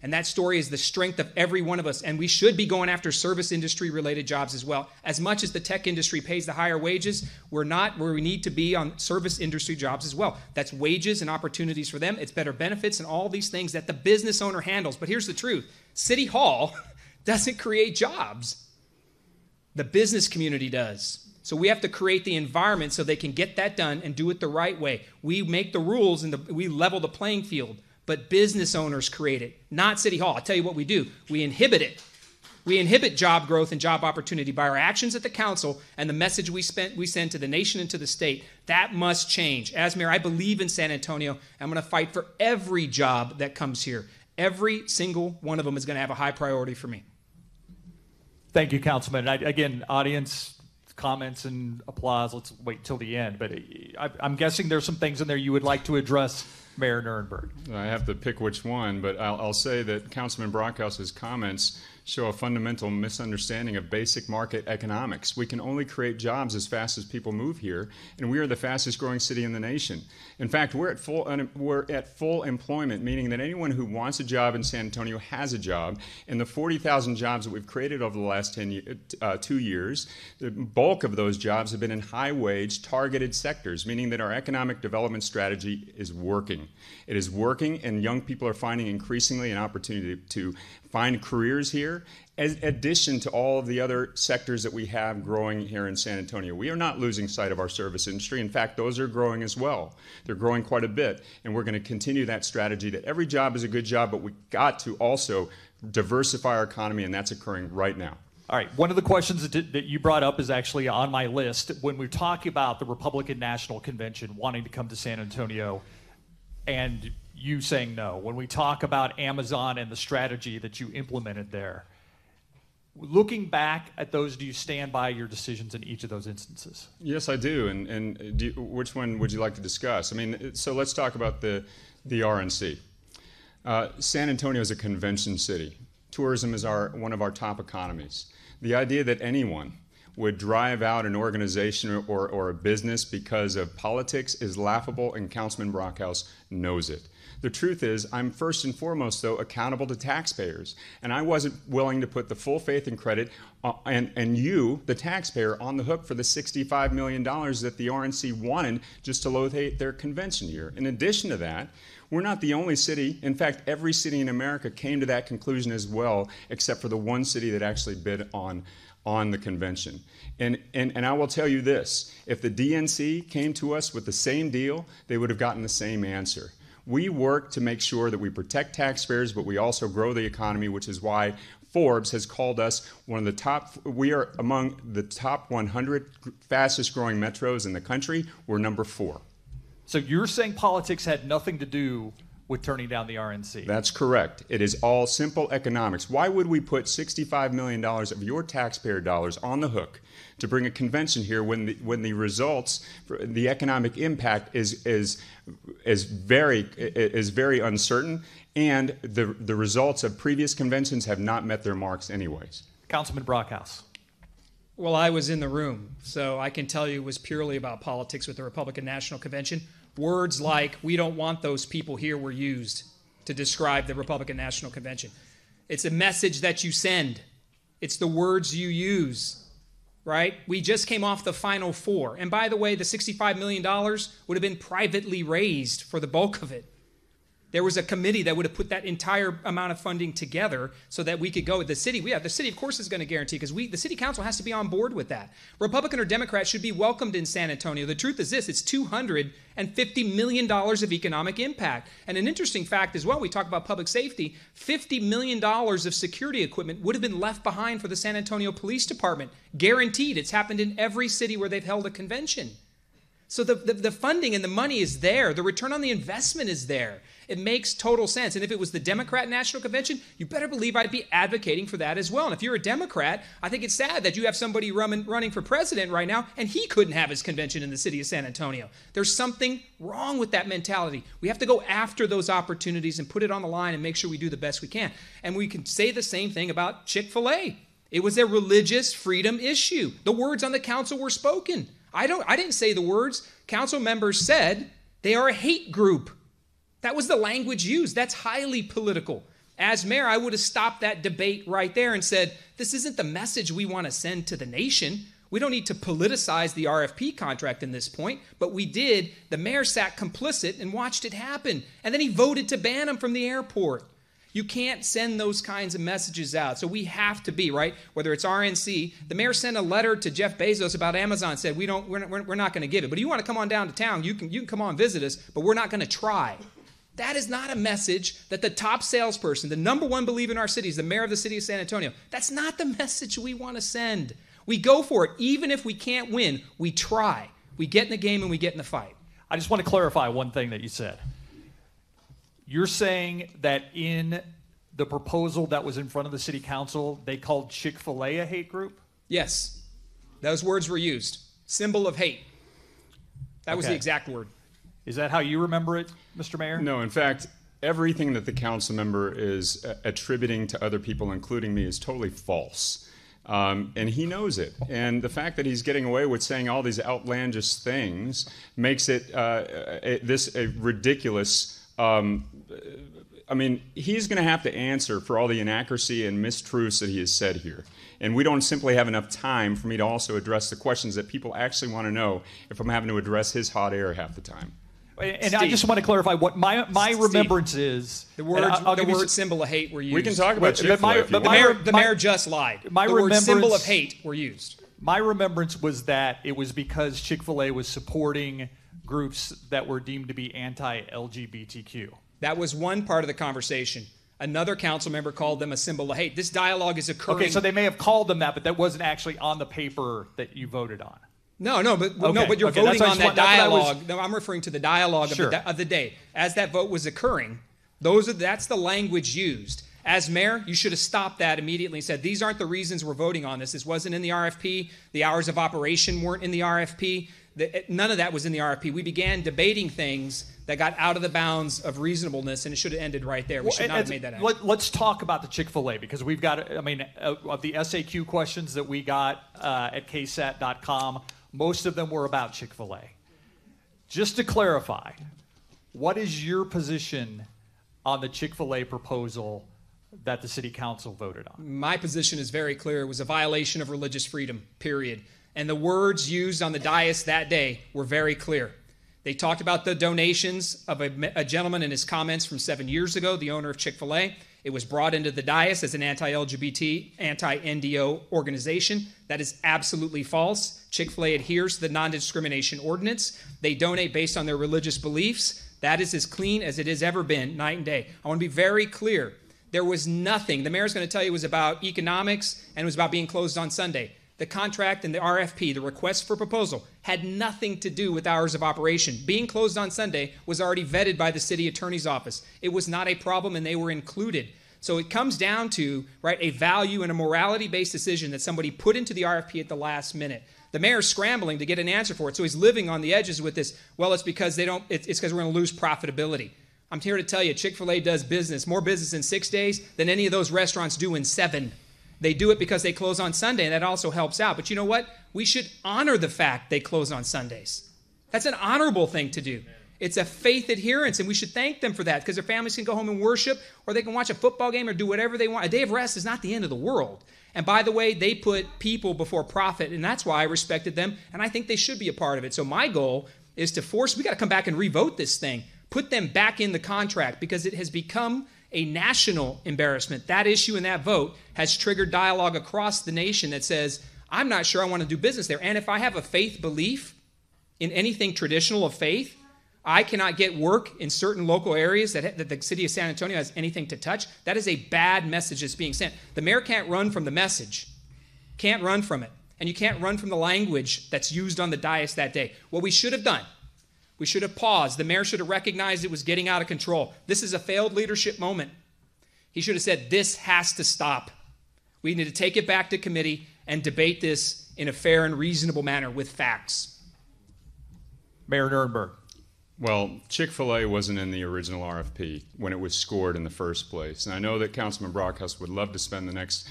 S4: And that story is the strength of every one of us. And we should be going after service industry related jobs as well. As much as the tech industry pays the higher wages, we're not where we need to be on service industry jobs as well. That's wages and opportunities for them. It's better benefits and all these things that the business owner handles. But here's the truth. City Hall doesn't create jobs. The business community does. So we have to create the environment so they can get that done and do it the right way. We make the rules and we level the playing field. But business owners create it, not City Hall. I'll tell you what we do. We inhibit it. We inhibit job growth and job opportunity by our actions at the council and the message we send to the nation and to the state. That must change. As mayor, I believe in San Antonio. I'm going to fight for every job that comes here. Every single one of them is going to have a high priority for me.
S1: Thank you, Councilman. Again, audience comments and applause. Let's wait till the end. But I'm guessing there's some things in there you would like to address, Mayor Nirenberg.
S3: I have to pick which one, but I'll say that Councilman Brockhouse's comments show a fundamental misunderstanding of basic market economics. We can only create jobs as fast as people move here, and we are the fastest growing city in the nation. In fact, we're at full employment, meaning that anyone who wants a job in San Antonio has a job. And the 40,000 jobs that we've created over the last 2 years, the bulk of those jobs have been in high-wage, targeted sectors, meaning that our economic development strategy is working. It is working, and young people are finding increasingly an opportunity to find careers here, in addition to all of the other sectors that we have growing here in San Antonio. We are not losing sight of our service industry. In fact, those are growing as well. They're growing quite a bit, and we're going to continue that strategy that every job is a good job, but we've got to also diversify our economy, and that's occurring right now.
S1: All right, one of the questions that you brought up is actually on my list. When we talk about the Republican National Convention wanting to come to San Antonio, and you saying no, when we talk about Amazon and the strategy that you implemented there, looking back at those, do you stand by your decisions in each of those instances?
S3: Yes, I do. And which one would you like to discuss? I mean, so let's talk about the RNC. San Antonio is a convention city. Tourism is one of our top economies. The idea that anyone would drive out an organization or a business because of politics is laughable, and Councilman Brockhouse knows it. The truth is, I'm first and foremost, though, accountable to taxpayers, and I wasn't willing to put the full faith and credit and you, the taxpayer, on the hook for the $65 million that the RNC wanted just to locate their convention here. In addition to that, we're not the only city. In fact, every city in America came to that conclusion as well, except for the one city that actually bid on the convention. And I will tell you this, if the DNC came to us with the same deal, they would have gotten the same answer. We work to make sure that we protect taxpayers, but we also grow the economy, which is why Forbes has called us one of the top, we are among the top 100 fastest growing metros in the country. We're number 4.
S1: So you're saying politics had nothing to do with turning down the RNC? That's
S3: correct. It is all simple economics. Why would we put $65 million of your taxpayer dollars on the hook to bring a convention here when the results, the economic impact is very uncertain, and the results of previous conventions have not met their marks anyways?
S1: Councilman Brockhouse.
S4: Well, I was in the room, so I can tell you it was purely about politics with the Republican National Convention. Words like, we don't want those people here, were used to describe the Republican National Convention. It's a message that you send. It's the words you use, right? We just came off the Final Four. And by the way, the $65 million would have been privately raised for the bulk of it. There was a committee that would have put that entire amount of funding together so that we could go. The city, the city, of course, is going to guarantee, because the city council has to be on board with that. Republican or Democrat should be welcomed in San Antonio. The truth is this, it's $250 million of economic impact. And an interesting fact as well, we talk about public safety, $50 million of security equipment would have been left behind for the San Antonio Police Department. Guaranteed. It's happened in every city where they've held a convention. So the funding and the money is there. The return on the investment is there. It makes total sense. And if it was the Democrat National Convention, you better believe I'd be advocating for that as well. And if you're a Democrat, I think it's sad that you have somebody running for president right now, and he couldn't have his convention in the city of San Antonio. There's something wrong with that mentality. We have to go after those opportunities and put it on the line and make sure we do the best we can. And we can say the same thing about Chick-fil-A. It was a religious freedom issue. The words on the council were spoken. I didn't say the words. Council members said they are a hate group. That was the language used. That's highly political. As mayor, I would have stopped that debate right there and said, this isn't the message we want to send to the nation. We don't need to politicize the RFP contract in this point, but we did. The mayor sat complicit and watched it happen, and then he voted to ban him from the airport. You can't send those kinds of messages out. So we have to be, right, whether it's RNC. The mayor sent a letter to Jeff Bezos about Amazon, said we're not going to give it. But if you want to come on down to town, you can come on and visit us, but we're not going to try. That is not a message that the top salesperson, the number one believer in our city, is the mayor of the city of San Antonio. That's not the message we want to send. We go for it. Even if we can't win, we try. We get in the game and we get in the fight.
S1: I just want to clarify one thing that you said. You're saying that in the proposal that was in front of the city council, they called Chick-fil-A a hate group?
S4: Yes. Those words were used. Symbol of hate. That was the exact word. Is
S1: that how you remember it, Mr. Mayor?
S3: No, in fact, everything that the council member is attributing to other people, including me, is totally false. And he knows it. And the fact that he's getting away with saying all these outlandish things makes it a ridiculous. I mean, he's going to have to answer for all the inaccuracy and mistruths that he has said here. And we don't simply have enough time for me to also address the questions that people actually want to know if I'm having to address his hot air half the time.
S1: And Steve, I just want to clarify what my remembrance is.
S4: The word symbol of hate were used.
S3: We can talk about Chick-fil-A.
S4: The mayor just lied. The word symbol of hate were used.
S1: My remembrance was that it was because Chick-fil-A was supporting groups that were deemed to be anti-LGBTQ.
S4: That was one part of the conversation. Another council member called them a symbol of hate. This dialogue is occurring.
S1: Okay, so they may have called them that, but that wasn't actually on the paper that you voted on.
S4: No, but you're voting on that dialogue. No, I'm referring to the dialogue of the day. As that vote was occurring, that's the language used. As mayor, you should have stopped that immediately and said, these aren't the reasons we're voting on this. This wasn't in the RFP. The hours of operation weren't in the RFP. None of that was in the RFP. We began debating things that got out of the bounds of reasonableness, and it should have ended right there. We should not have made that happen.
S1: Let's talk about the Chick-fil-A, because we've got, of the SAQ questions that we got at ksat.com, most of them were about Chick-fil-A. Just to clarify, what is your position on the Chick-fil-A proposal that the city council voted on?
S4: My position is very clear. It was a violation of religious freedom, period. And the words used on the dais that day were very clear. They talked about the donations of a gentleman in his comments from 7 years ago, the owner of Chick-fil-A. It was brought into the dais as an anti-LGBT, anti-NDO organization. That is absolutely false. Chick-fil-A adheres to the non-discrimination ordinance. They donate based on their religious beliefs. That is as clean as it has ever been, night and day. I want to be very clear. There was nothing. The mayor's going to tell you it was about economics and it was about being closed on Sunday. The contract and the RFP, the request for proposal, had nothing to do with hours of operation. Being closed on Sunday was already vetted by the city attorney's office. It was not a problem, and they were included. So it comes down to, right, a value and a morality-based decision that somebody put into the RFP at the last minute. The mayor's scrambling to get an answer for it, so he's living on the edges with this. Well, it's because it's because we're going to lose profitability. I'm here to tell you, Chick-fil-A does more business in 6 days than any of those restaurants do in 7. They do it because they close on Sunday, and that also helps out. But you know what? We should honor the fact they close on Sundays. That's an honorable thing to do. It's a faith adherence, and we should thank them for that, because their families can go home and worship, or they can watch a football game or do whatever they want. A day of rest is not the end of the world. And by the way, they put people before profit, and that's why I respected them, and I think they should be a part of it. So my goal is to we got to come back and revote this thing, put them back in the contract, because it has become a national embarrassment. That issue and that vote has triggered dialogue across the nation that says, I'm not sure I want to do business there. And if I have a faith belief in anything traditional of faith, I cannot get work in certain local areas that the city of San Antonio has anything to touch. That is a bad message that's being sent. The mayor can't run from the message. Can't run from it. And you can't run from the language that's used on the dais that day. What we should have done, we should have paused. The mayor should have recognized it was getting out of control. This is a failed leadership moment. He should have said, this has to stop. We need to take it back to committee and debate this in a fair and reasonable manner with facts.
S1: Mayor Nirenberg.
S3: Well, Chick-fil-A wasn't in the original RFP when it was scored in the first place. And I know that Councilman Brockhouse would love to spend the next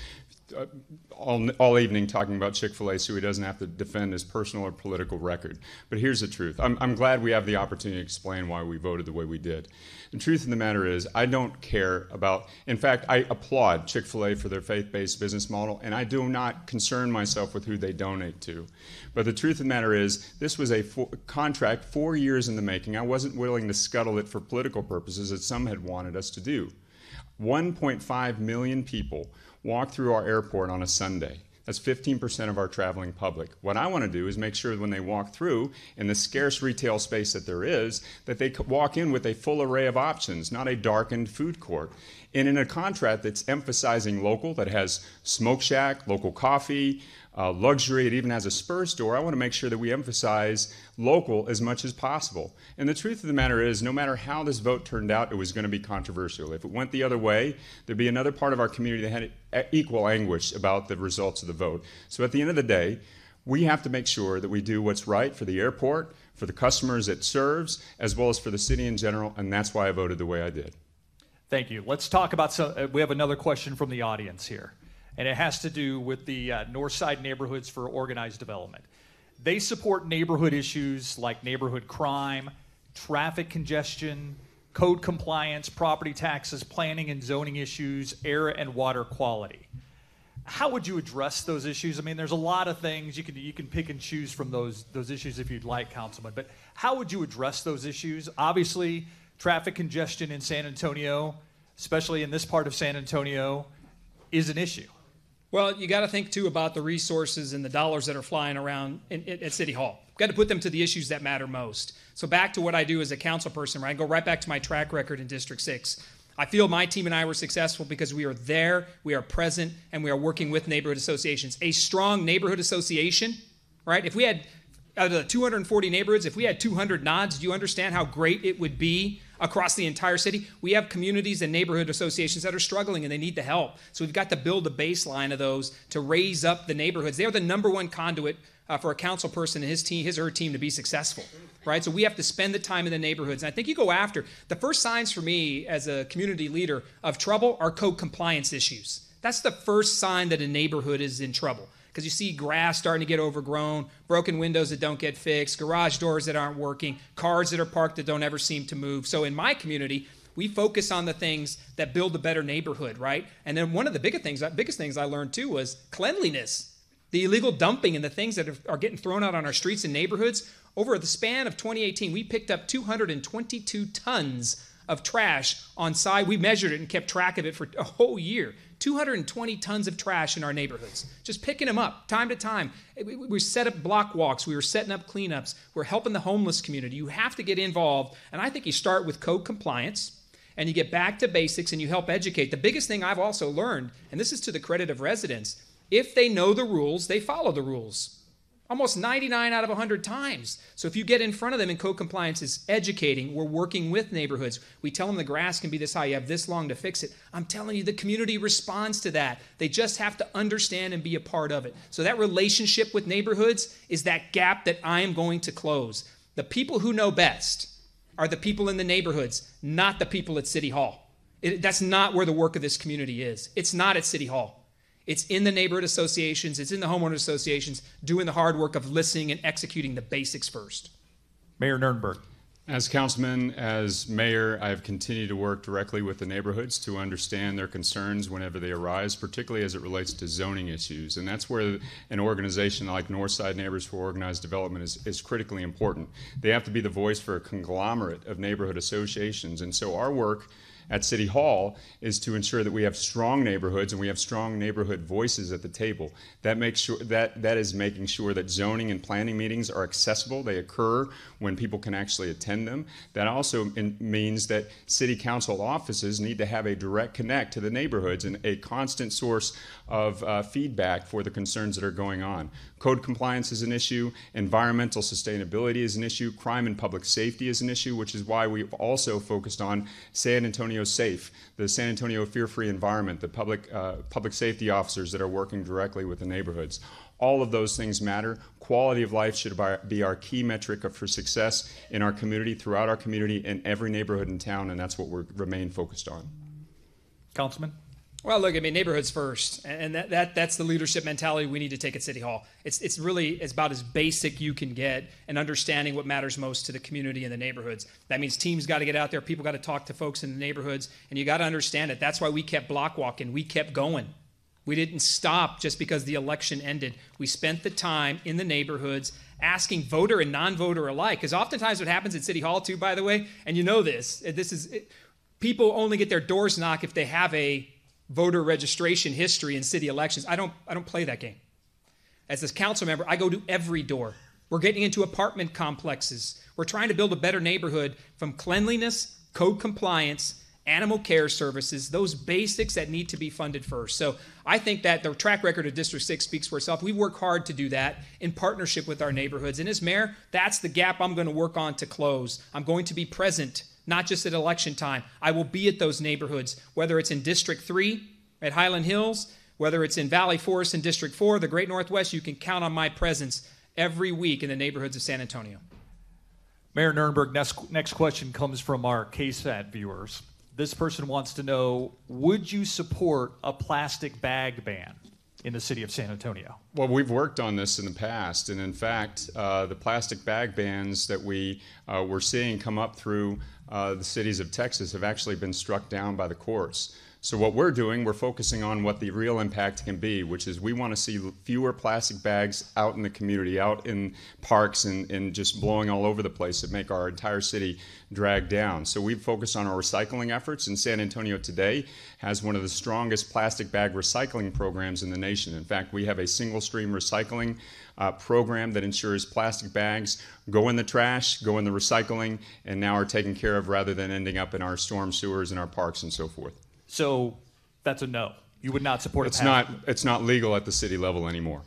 S3: all evening talking about Chick-fil-A so he doesn't have to defend his personal or political record. But here's the truth. I'm glad we have the opportunity to explain why we voted the way we did. The truth of the matter is I don't care about, in fact, I applaud Chick-fil-A for their faith-based business model, and I do not concern myself with who they donate to. But the truth of the matter is this was a contract 4 years in the making. I wasn't willing to scuttle it for political purposes as some had wanted us to do. 1.5 million people walk through our airport on a Sunday. That's 15% of our traveling public. What I want to do is make sure when they walk through, in the scarce retail space that there is, that they walk in with a full array of options, not a darkened food court. And in a contract that's emphasizing local, that has Smoke Shack, local coffee, luxury, it even has a Spurs store, I want to make sure that we emphasize local as much as possible. And the truth of the matter is, no matter how this vote turned out, it was going to be controversial. If it went the other way, there'd be another part of our community that had equal anguish about the results of the vote. So at the end of the day, we have to make sure that we do what's right for the airport, for the customers it serves, as well as for the city in general, and that's why I voted the way I did.
S1: Thank you. Let's talk about we have another question from the audience here, and it has to do with the Northside Neighborhoods for Organized Development. They support neighborhood issues like neighborhood crime, traffic congestion, code compliance, property taxes, planning and zoning issues, air and water quality. How would you address those issues? I mean, there's a lot of things. You can pick and choose from those issues if you'd like, Councilman, but how would you address those issues? Obviously, traffic congestion in San Antonio, especially in this part of San Antonio, is an issue.
S4: Well, you got to think, too, about the resources and the dollars that are flying around at City Hall. Got to put them to the issues that matter most. So back to what I do as a council person, right? I go right back to my track record in District 6. I feel my team and I were successful because we are there, we are present, and we are working with neighborhood associations. A strong neighborhood association, right? If we had, out of the 240 neighborhoods, if we had 200 nods, do you understand how great it would be across the entire city? We have communities and neighborhood associations that are struggling and they need the help. So we've got to build a baseline of those to raise up the neighborhoods. They are the number one conduit for a council person and his or her team to be successful, right? So we have to spend the time in the neighborhoods. And I think you go after, the first signs for me as a community leader of trouble are code compliance issues. That's the first sign that a neighborhood is in trouble. Because you see grass starting to get overgrown, broken windows that don't get fixed, garage doors that aren't working, cars that are parked that don't ever seem to move. So in my community, we focus on the things that build a better neighborhood, right? And then one of the biggest things I learned too was cleanliness. The illegal dumping and the things that are getting thrown out on our streets and neighborhoods. Over the span of 2018, we picked up 222 tons of trash on site. We measured it and kept track of it for a whole year. 220 tons of trash in our neighborhoods. Just picking them up time to time. We set up block walks. We were setting up cleanups. We're helping the homeless community. You have to get involved. And I think you start with code compliance and you get back to basics and you help educate. The biggest thing I've also learned, and this is to the credit of residents, if they know the rules, they follow the rules. Almost 99 out of 100 times. So if you get in front of them and code compliance is educating, we're working with neighborhoods. We tell them the grass can be this high, you have this long to fix it. I'm telling you, the community responds to that. They just have to understand and be a part of it. So that relationship with neighborhoods is that gap that I am going to close. The people who know best are the people in the neighborhoods, not the people at City Hall. That's not where the work of this community is. It's not at City Hall. It's in the neighborhood associations, it's in the homeowner associations, doing the hard work of listening and executing the basics first.
S1: Mayor Nirenberg.
S3: As councilman, as mayor, I have continued to work directly with the neighborhoods to understand their concerns whenever they arise, particularly as it relates to zoning issues. And that's where an organization like Northside Neighbors for Organized Development is critically important. They have to be the voice for a conglomerate of neighborhood associations. And so our work at City Hall is to ensure that we have strong neighborhoods and we have strong neighborhood voices at the table. That makes sure that is making sure that zoning and planning meetings are accessible. They occur when people can actually attend them. That also means that city council offices need to have a direct connect to the neighborhoods and a constant source of feedback for the concerns that are going on. Code compliance is an issue, environmental sustainability is an issue, crime and public safety is an issue, which is why we've also focused on San Antonio Safe, the San Antonio Fear-Free Environment, the public safety officers that are working directly with the neighborhoods. All of those things matter. Quality of life should be our key metric for success in our community, throughout our community, in every neighborhood in town, and that's what we remain focused on.
S1: Councilman?
S4: Well, look, I mean, neighborhoods first, and that's the leadership mentality we need to take at City Hall. It's really about as basic you can get and understanding what matters most to the community and the neighborhoods. That means teams got to get out there, people got to talk to folks in the neighborhoods, and you got to understand it. That's why we kept block walking. We kept going. We didn't stop just because the election ended. We spent the time in the neighborhoods asking voter and non-voter alike, because oftentimes what happens at City Hall too, by the way, and you know this people only get their doors knocked if they have a voter registration history in city elections. I don't play that game. As a council member, I go to every door. We're getting into apartment complexes. We're trying to build a better neighborhood from cleanliness, code compliance, animal care services, those basics that need to be funded first. So I think that the track record of District 6 speaks for itself. We work hard to do that in partnership with our neighborhoods. And as mayor, that's the gap I'm going to work on to close. I'm going to be present, not just at election time. I will be at those neighborhoods, whether it's in District 3 at Highland Hills, whether it's in Valley Forest in District 4, the Great Northwest. You can count on my presence every week in the neighborhoods of San Antonio.
S1: Mayor Nirenberg, next question comes from our KSAT viewers. This person wants to know, would you support a plastic bag ban in the city of San Antonio?
S3: Well, we've worked on this in the past, and in fact, the plastic bag bans that we were seeing come up through the cities of Texas have actually been struck down by the courts. So what we're doing, we're focusing on what the real impact can be, which is we want to see fewer plastic bags out in the community, out in parks and just blowing all over the place that make our entire city drag down. So we've focused on our recycling efforts, and San Antonio today has one of the strongest plastic bag recycling programs in the nation. In fact, we have a single stream recycling program that ensures plastic bags go in the trash, go in the recycling, and now are taken care of rather than ending up in our storm sewers and our parks and so forth.
S1: So that's a no. You would not support
S3: It's not legal at the city level anymore.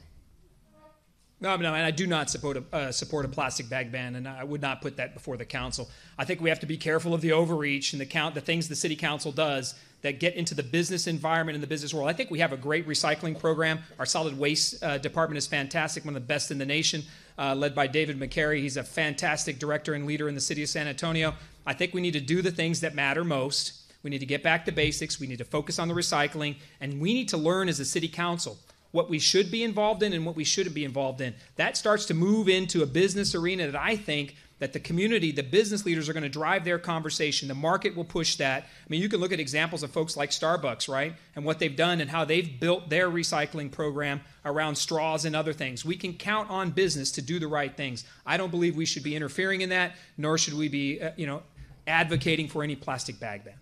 S4: No, and I do not support a plastic bag ban, and I would not put that before the council. I think we have to be careful of the overreach and the things the city council does that get into the business environment and the business world. I think we have a great recycling program. Our solid waste department is fantastic, one of the best in the nation, led by David McCary. He's a fantastic director and leader in the city of San Antonio. I think we need to do the things that matter most. We need to get back to basics. We need to focus on the recycling, and we need to learn as a city council what we should be involved in and what we shouldn't be involved in. That starts to move into a business arena that I think that the community, the business leaders are going to drive their conversation. The market will push that. I mean, you can look at examples of folks like Starbucks, right, and what they've done and how they've built their recycling program around straws and other things. We can count on business to do the right things. I don't believe we should be interfering in that, nor should we be, advocating for any plastic bag ban.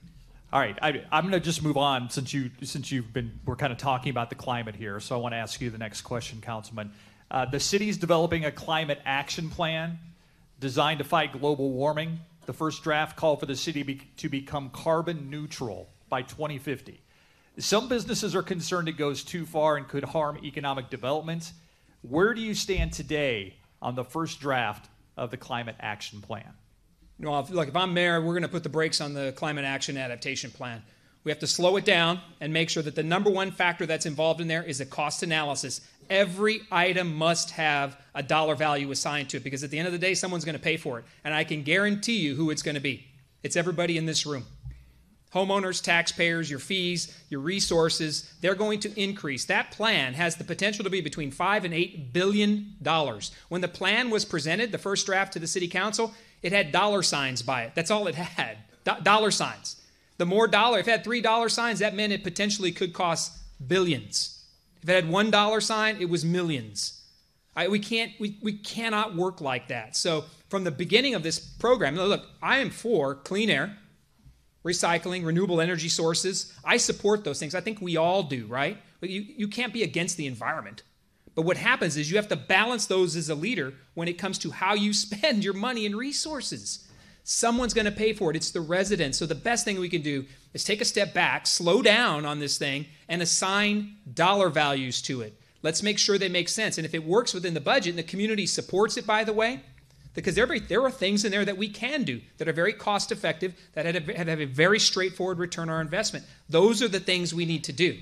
S1: All right, I'm going to just move on since we're kind of talking about the climate here. So I want to ask you the next question, Councilman. The city's developing a climate action plan designed to fight global warming. The first draft called for the city to become carbon neutral by 2050. Some businesses are concerned it goes too far and could harm economic development. Where do you stand today on the first draft of the climate action plan?
S4: If I'm mayor, we're going to put the brakes on the climate action adaptation plan. We have to slow it down and make sure that the number one factor that's involved in there is a cost analysis. Every item must have a dollar value assigned to it, because at the end of the day, someone's going to pay for it. And I can guarantee you who it's going to be. It's everybody in this room. Homeowners, taxpayers, your fees, your resources, they're going to increase. That plan has the potential to be between $5 and $8 billion. When the plan was presented, the first draft to the city council, it had dollar signs by it. That's all it had, dollar signs. The more dollar, if it had $3 signs, that meant it potentially could cost billions. If it had $1 sign, it was millions. We cannot work like that. So from the beginning of this program, look, I am for clean air, recycling, renewable energy sources. I support those things. I think we all do, right? But you can't be against the environment. But what happens is you have to balance those as a leader when it comes to how you spend your money and resources. Someone's going to pay for it. It's the residents. So the best thing we can do is take a step back, slow down on this thing, and assign dollar values to it. Let's make sure they make sense. And if it works within the budget and the community supports it, by the way, because there are things in there that we can do that are very cost effective, that have a very straightforward return on our investment. Those are the things we need to do.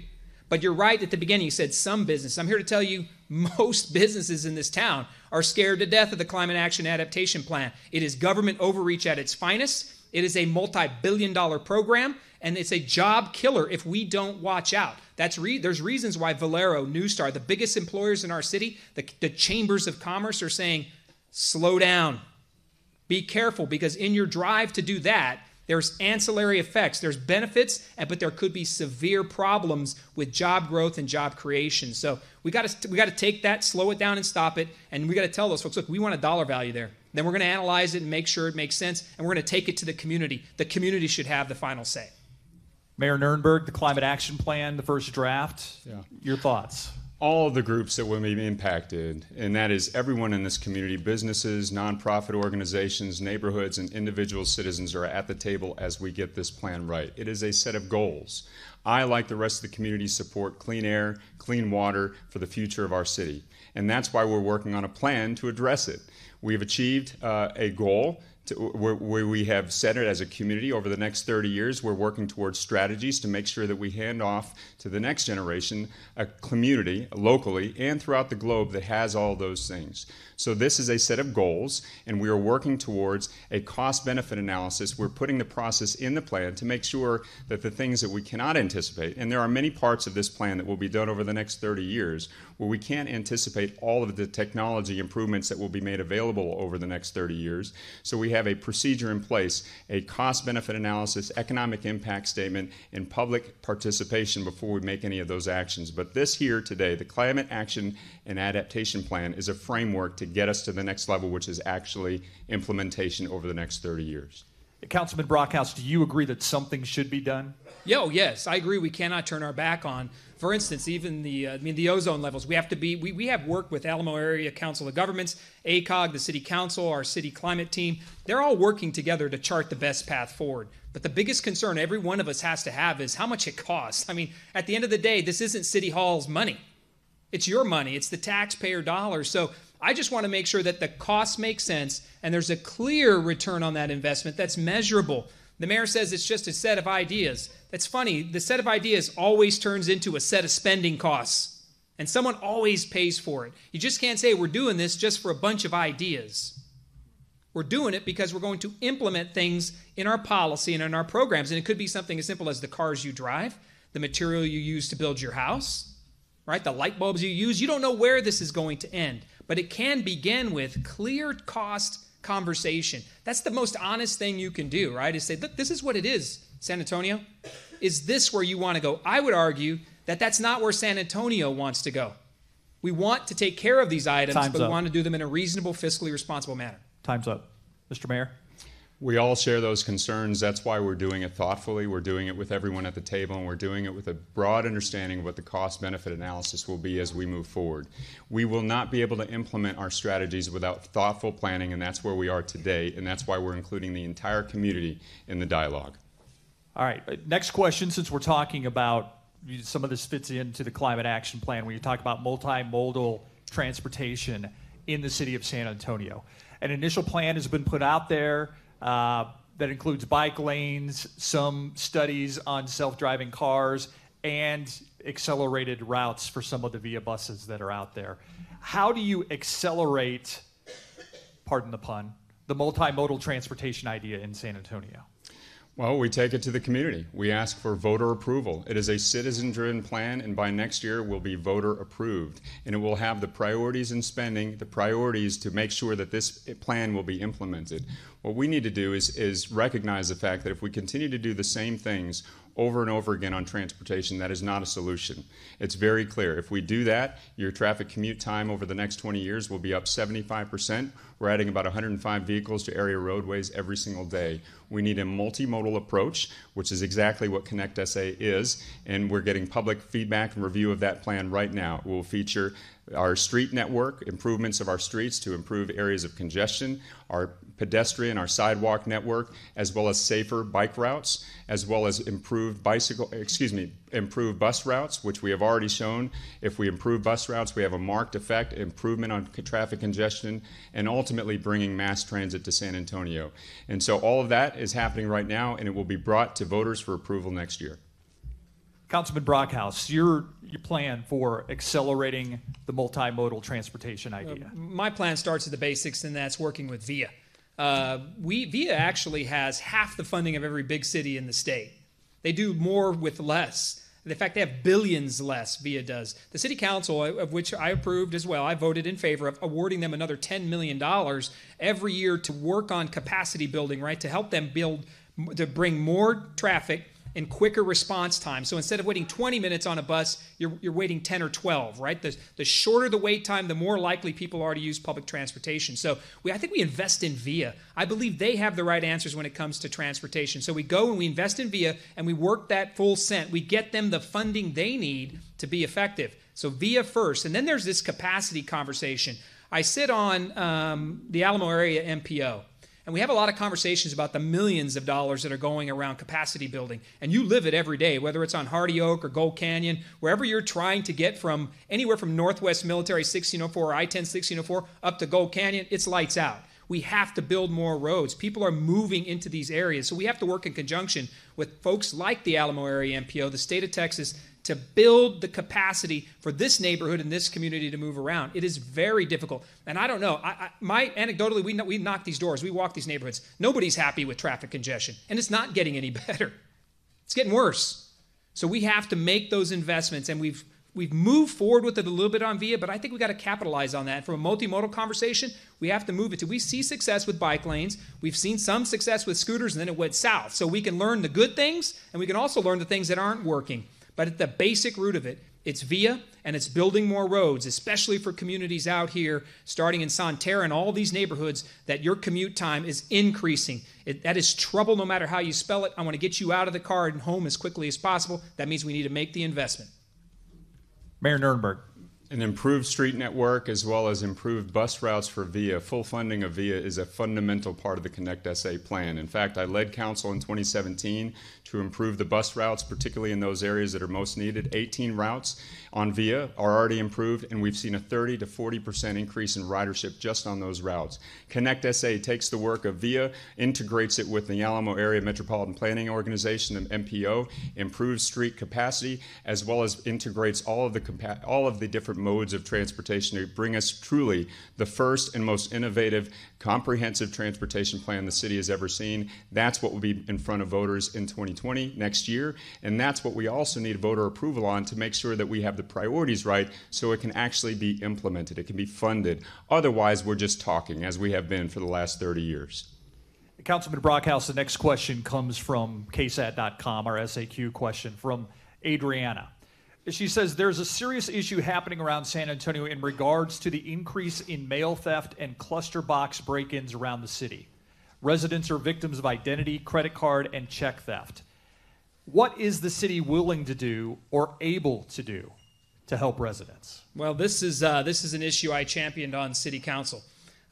S4: But you're right at the beginning. You said some business. I'm here to tell you most businesses in this town are scared to death of the Climate Action Adaptation Plan. It is government overreach at its finest. It is a multi-billion-dollar program, and it's a job killer if we don't watch out. There's reasons why Valero, New Star, the biggest employers in our city, the chambers of commerce are saying, slow down. Be careful, because in your drive to do that, there's ancillary effects. There's benefits, but there could be severe problems with job growth and job creation. So we got to take that, slow it down, and stop it. And we got to tell those folks, look, we want a dollar value there. Then we're going to analyze it and make sure it makes sense, and we're going to take it to the community. The community should have the final say.
S1: Mayor Nirenberg, the Climate Action Plan, the first draft.
S3: Yeah.
S1: Your thoughts?
S3: All of the groups that will be impacted, and that is everyone in this community, businesses, nonprofit organizations, neighborhoods, and individual citizens are at the table as we get this plan right. It is a set of goals. I, like the rest of the community, support clean air, clean water for the future of our city. And that's why we're working on a plan to address it. We've achieved a goal where we have set it as a community over the next 30 years. We're working towards strategies to make sure that we hand off to the next generation a community locally and throughout the globe that has all those things. So this is a set of goals, and we are working towards a cost-benefit analysis. We're putting the process in the plan to make sure that the things that we cannot anticipate, and there are many parts of this plan that will be done over the next 30 years where we can't anticipate all of the technology improvements that will be made available over the next 30 years. So we have a procedure in place, a cost-benefit analysis, economic impact statement, and public participation before we make any of those actions. But this here today, the Climate Action and Adaptation Plan, is a framework to get us to the next level, which is actually implementation over the next 30 years.
S1: Councilman Brockhouse, do you agree that something should be done?
S4: Yes, I agree. We cannot turn our back on, for instance, even the ozone levels. We have worked with Alamo Area Council of Governments, ACOG, the City Council, our city climate team. They're all working together to chart the best path forward. But the biggest concern every one of us has to have is how much it costs. I mean, at the end of the day, this isn't City Hall's money. It's your money. It's the taxpayer dollars. So I just want to make sure that the costs make sense and there's a clear return on that investment that's measurable. The mayor says it's just a set of ideas. That's funny. The set of ideas always turns into a set of spending costs, and someone always pays for it. You just can't say we're doing this just for a bunch of ideas. We're doing it because we're going to implement things in our policy and in our programs, and it could be something as simple as the cars you drive, the material you use to build your house, right? The light bulbs you use. You don't know where this is going to end, but it can begin with clear cost conversation. That's the most honest thing you can do, right? Is say, look, this is what it is, San Antonio. Is this where you want to go? I would argue that that's not where San Antonio wants to go. We want to take care of these items, but we want to do them in a reasonable, fiscally responsible manner.
S1: Time's up. Mr. Mayor?
S3: We all share those concerns. That's why we're doing it thoughtfully. We're doing it with everyone at the table, and we're doing it with a broad understanding of what the cost-benefit analysis will be as we move forward. We will not be able to implement our strategies without thoughtful planning, and that's where we are today, and that's why we're including the entire community in the dialogue.
S1: All right. Next question, since we're talking about some of this fits into the Climate Action Plan, when you talk about multimodal transportation in the city of San Antonio. An initial plan has been put out there that includes bike lanes, some studies on self-driving cars, and accelerated routes for some of the via buses that are out there. How do you accelerate, pardon the pun, the multimodal transportation idea in San Antonio?
S3: Well, we take it to the community. We ask for voter approval. It is a citizen-driven plan, and by next year will be voter approved. And it will have the priorities in spending, the priorities to make sure that this plan will be implemented. What we need to do is recognize the fact that if we continue to do the same things over and over again on transportation, that is not a solution. It's very clear. If we do that, your traffic commute time over the next 20 years will be up 75%. We're adding about 105 vehicles to area roadways every single day. We need a multimodal approach, which is exactly what Connect SA is, and we're getting public feedback and review of that plan right now. It will feature our street network, improvements of our streets to improve areas of congestion, our pedestrian, our sidewalk network, as well as safer bike routes, as well as improved bus routes, which we have already shown. If we improve bus routes, we have a marked effect, improvement on traffic congestion, and ultimately bringing mass transit to San Antonio. And so all of that is happening right now, and it will be brought to voters for approval next year.
S1: Councilman Brockhouse, your plan for accelerating the multimodal transportation idea.
S4: My plan starts at the basics, and that's working with VIA. VIA actually has half the funding of every big city in the state. They do more with less. In fact, they have billions less, VIA does. The city council, of which I approved as well, I voted in favor of awarding them another $10 million every year to work on capacity building, right, to help them build, to bring more traffic and quicker response time. So instead of waiting 20 minutes on a bus, you're waiting 10 or 12, right? The shorter the wait time, the more likely people are to use public transportation. So I think we invest in VIA. I believe they have the right answers when it comes to transportation. So we go and we invest in VIA and we work that full cent. We get them the funding they need to be effective. So VIA first. And then there's this capacity conversation. I sit on the Alamo area MPO. And we have a lot of conversations about the millions of dollars that are going around capacity building. And you live it every day, whether it's on Hardy Oak or Gold Canyon, wherever you're trying to get from anywhere from Northwest Military 1604 or I-10 1604 up to Gold Canyon, it's lights out. We have to build more roads. People are moving into these areas. So we have to work in conjunction with folks like the Alamo area MPO, the state of Texas, to build the capacity for this neighborhood and this community to move around. It is very difficult. And I don't know. Anecdotally, we knock these doors. We walk these neighborhoods. Nobody's happy with traffic congestion. And it's not getting any better. It's getting worse. So we have to make those investments. And we've moved forward with it a little bit on VIA, but I think we've got to capitalize on that. From a multimodal conversation, we have to move it to. We see success with bike lanes. We've seen some success with scooters, and then it went south. So we can learn the good things, and we can also learn the things that aren't working. But at the basic root of it, it's VIA, and it's building more roads, especially for communities out here, starting in Sonterra and all these neighborhoods, that your commute time is increasing. That is trouble no matter how you spell it. I want to get you out of the car and home as quickly as possible. That means we need to make the investment.
S1: Mayor Nirenberg.
S3: An improved street network as well as improved bus routes for VIA. Full funding of VIA is a fundamental part of the Connect SA plan. In fact, I led council in 2017 to improve the bus routes, particularly in those areas that are most needed. 18 routes on VIA are already improved, and we've seen a 30 to 40% increase in ridership just on those routes. Connect SA takes the work of VIA, integrates it with the Alamo Area Metropolitan Planning Organization, the MPO, improves street capacity, as well as integrates all of the different modes of transportation to bring us truly the first and most innovative, comprehensive transportation plan the city has ever seen. That's what will be in front of voters in 2020, next year, and that's what we also need voter approval on to make sure that we have the priorities right so it can actually be implemented, it can be funded. Otherwise, we're just talking, as we have been for the last 30 years.
S1: Councilman Brockhouse, the next question comes from KSAT.com, our SAQ question from Adriana. She says, there's a serious issue happening around San Antonio in regards to the increase in mail theft and cluster box break-ins around the city. Residents are victims of identity, credit card, and check theft. What is the city willing to do or able to do to help residents?
S4: Well, this is an issue I championed on City Council.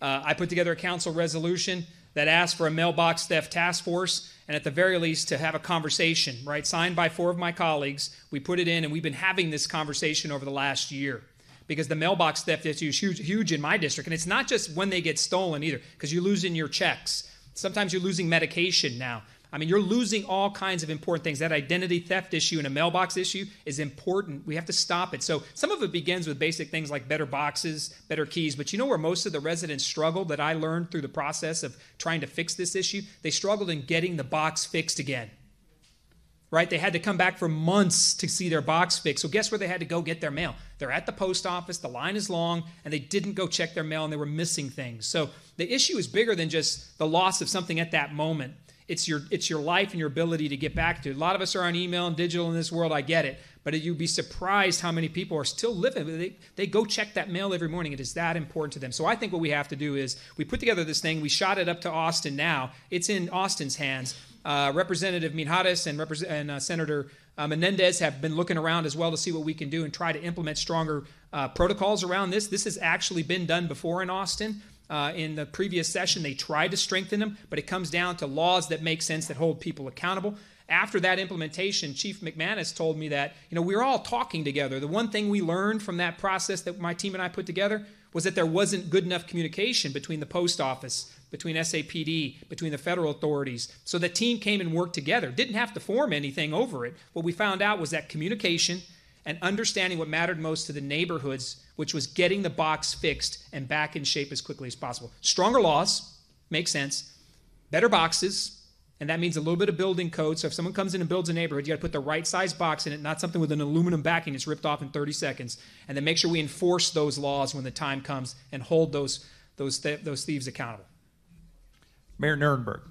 S4: I put together a council resolution that asked for a mailbox theft task force, and at the very least to have a conversation, right, signed by 4 of my colleagues. We put it in, and we've been having this conversation over the last year because the mailbox theft issue is huge in my district. And it's not just when they get stolen either, because you're losing your checks. Sometimes you're losing medication now. I mean, you're losing all kinds of important things. That identity theft issue and a mailbox issue is important. We have to stop it. So some of it begins with basic things like better boxes, better keys. But you know where most of the residents struggled that I learned through the process of trying to fix this issue? They struggled in getting the box fixed again. Right? They had to come back for months to see their box fixed. So guess where they had to go get their mail? They're at the post office, the line is long, and they didn't go check their mail, and they were missing things. So the issue is bigger than just the loss of something at that moment. It's your life and your ability to get back to it. A lot of us are on email and digital in this world, I get it. But you'd be surprised how many people are still living. They go check that mail every morning. It is that important to them. So I think what we have to do is we put together this thing. We shot it up to Austin now. It's in Austin's hands. Representative Mijares and Senator Menendez have been looking around as well to see what we can do and try to implement stronger protocols around this. This has actually been done before in Austin. In the previous session, they tried to strengthen them, but it comes down to laws that make sense, that hold people accountable. After that implementation, Chief McManus told me that, we're all talking together. The one thing we learned from that process that my team and I put together was that there wasn't good enough communication between the post office, between SAPD, between the federal authorities. So the team came and worked together. Didn't have to form anything over it. What we found out was that communication and understanding what mattered most to the neighborhoods, which was getting the box fixed and back in shape as quickly as possible. Stronger laws, Makes sense. Better boxes. And that means a little bit of building code. So if someone comes in and builds a neighborhood, you got to put the right size box in it, not something with an aluminum backing that's ripped off in 30 seconds. And then make sure we enforce those laws when the time comes and hold those thieves accountable.
S1: Mayor Nirenberg.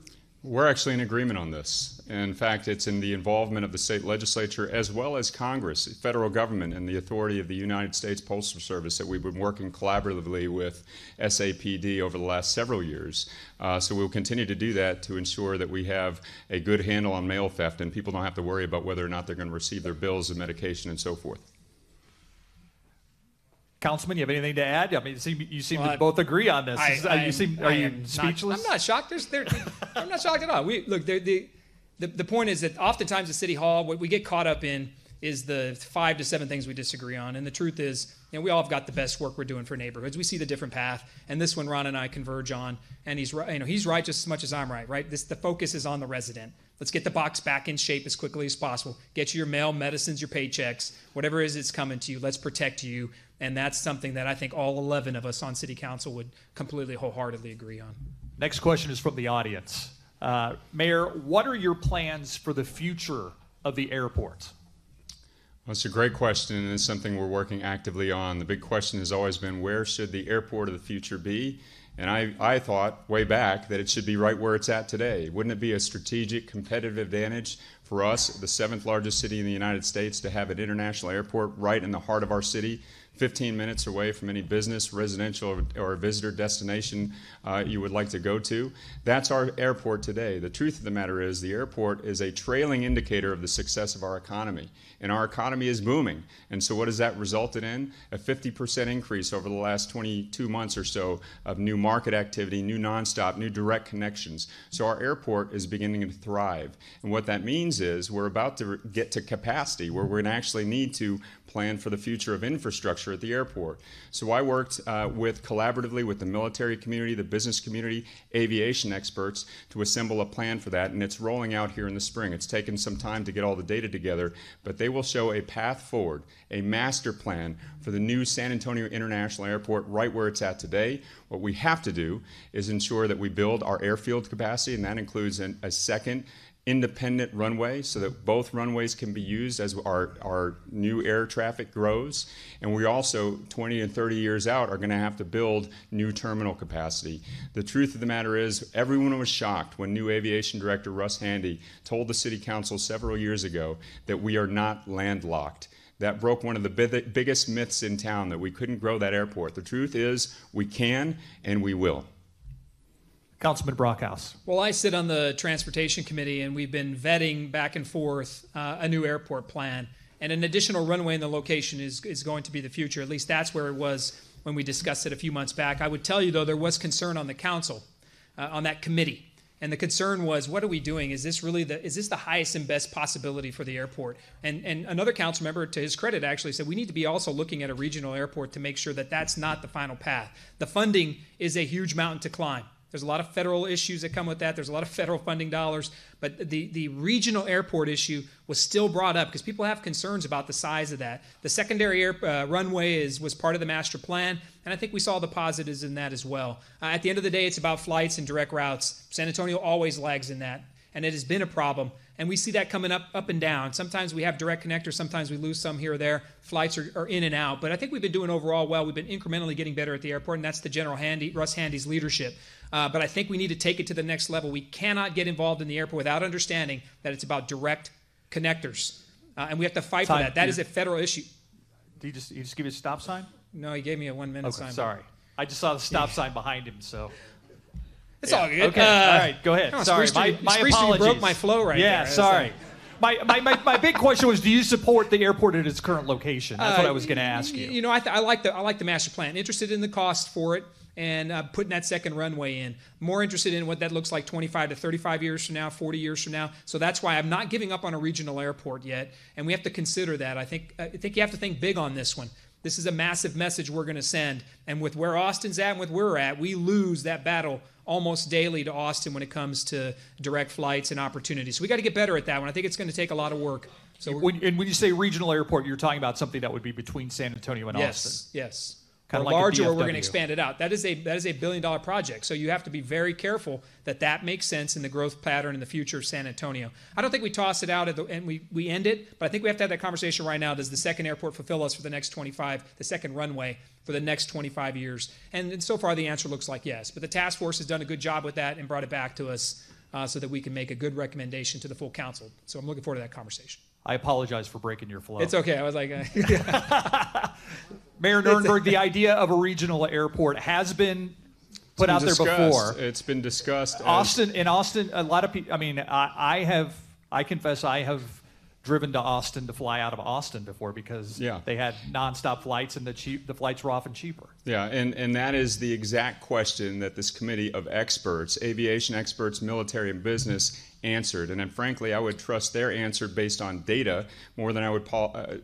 S3: We're actually in agreement on this. In fact, it's in the involvement of the state legislature as well as Congress, federal government, and the authority of the United States Postal Service that we've been working collaboratively with SAPD over the last several years. So we'll continue to do that to ensure that we have a good handle on mail theft and people don't have to worry about whether or not they're going to receive their bills and medication and so forth.
S1: Councilman, you have anything to add? I mean, you seem to both agree on this. Are you speechless?
S4: I'm not shocked. I'm not shocked at all. Look, the point is that oftentimes at City Hall, what we get caught up in is the 5 to 7 things we disagree on. And the truth is, we all have got the best work we're doing for neighborhoods. We see the different path, and this one Ron and I converge on. And he's right. He's right just as much as I'm right. Right. The focus is on the resident. Let's get the box back in shape as quickly as possible. Get you your mail, medicines, your paychecks, whatever it is that's coming to you. Let's protect you. And that's something that I think all 11 of us on City Council would completely wholeheartedly agree on.
S1: Next question is from the audience. Mayor, what are your plans for the future of the airport?
S3: Well, it's a great question, and it's something we're working actively on. The big question has always been, where should the airport of the future be? And I thought way back that it should be right where it's at today. Wouldn't it be a strategic competitive advantage for us, the 7th largest city in the United States, to have an international airport right in the heart of our city, 15 minutes away from any business, residential, or visitor destination you would like to go to? That's our airport today. The truth of the matter is the airport is a trailing indicator of the success of our economy. And our economy is booming. And so what has that resulted in? A 50% increase over the last 22 months or so of new market activity, new nonstop, new direct connections. So our airport is beginning to thrive. And what that means is we're about to get to capacity where we're going to actually need to plan for the future of infrastructure at the airport. So I worked collaboratively with the military community, the business community, aviation experts to assemble a plan for that, and it's rolling out here in the spring. It's taken some time to get all the data together, but they will show a path forward, a master plan for the new San Antonio International Airport right where it's at today. What we have to do is ensure that we build our airfield capacity, and that includes a second independent runway so that both runways can be used as our new air traffic grows. And we also, 20 and 30 years out, are going to have to build new terminal capacity. The truth of the matter is, everyone was shocked when new aviation director Russ Handy told the City Council several years ago that we are not landlocked. That broke one of the biggest myths in town, that we couldn't grow that airport. The truth is, we can and we will.
S1: Councilman Brockhouse.
S4: Well, I sit on the Transportation Committee, and we've been vetting back and forth a new airport plan. And an additional runway in the location is going to be the future. At least that's where it was when we discussed it a few months back. I would tell you, though, there was concern on the council, on that committee. And the concern was, what are we doing? Is this really the highest and best possibility for the airport? And another council member, to his credit, actually said we need to be also looking at a regional airport to make sure that that's not the final path. The funding is a huge mountain to climb. There's a lot of federal issues that come with that. There's a lot of federal funding dollars. But the regional airport issue was still brought up because people have concerns about the size of that. The secondary runway was part of the master plan, and I think we saw the positives in that as well. At the end of the day, it's about flights and direct routes. San Antonio always lags in that, and it has been a problem. And we see that coming up and down. Sometimes we have direct connectors. Sometimes we lose some here or there. Flights are in and out. But I think we've been doing overall well. We've been incrementally getting better at the airport, and that's the General Russ Handy's leadership. But I think we need to take it to the next level. We cannot get involved in the airport without understanding that it's about direct connectors. And we have to fight for that. That is a federal issue.
S1: Did he just give you a stop sign?
S4: No, he gave me a 1 minute sign.
S1: Sorry. I just saw the stop sign behind him, so...
S4: It's all good.
S1: Okay. All right. Go ahead. Sorry. My apologies.
S4: Broke my flow right there.
S1: Yeah. Sorry. My big question was, do you support the airport at its current location? That's what I was going to ask you.
S4: You know, I like the master plan. Interested in the cost for it and putting that second runway in. More interested in what that looks like 25 to 35 years from now, 40 years from now. So that's why I'm not giving up on a regional airport yet, and we have to consider that. I think you have to think big on this one. This is a massive message we're going to send, and with where Austin's at and with where we're at, we lose that battle almost daily to Austin when it comes to direct flights and opportunities. So we got to get better at that one. I think it's going to take a lot of work. So
S1: when you say regional airport, you're talking about something that would be between San Antonio and Austin.
S4: Yes.
S1: Kind
S4: or
S1: of like a
S4: larger, or we're going to
S1: DFW.
S4: expand it out. That is a $1 billion project. So you have to be very careful that makes sense in the growth pattern in the future of San Antonio. I don't think we toss it out and we end it, but I think we have to have that conversation right now. Does the second airport fulfill us for the next 25, the second runway for the next 25 years? And so far the answer looks like yes. But the task force has done a good job with that and brought it back to us so that we can make a good recommendation to the full council. So I'm looking forward to that conversation.
S1: I apologize for breaking your flow.
S4: It's okay. I was like...
S1: Mayor Nirenberg, the idea of a regional airport has been put out there before.
S3: It's been discussed.
S1: In Austin, a lot of people. I mean, I confess, I have driven to Austin to fly out of Austin before because they had nonstop flights and the flights were often cheaper.
S3: Yeah, and that is the exact question that this committee of experts, aviation experts, military, and business, answered. And then, frankly, I would trust their answer based on data more than I would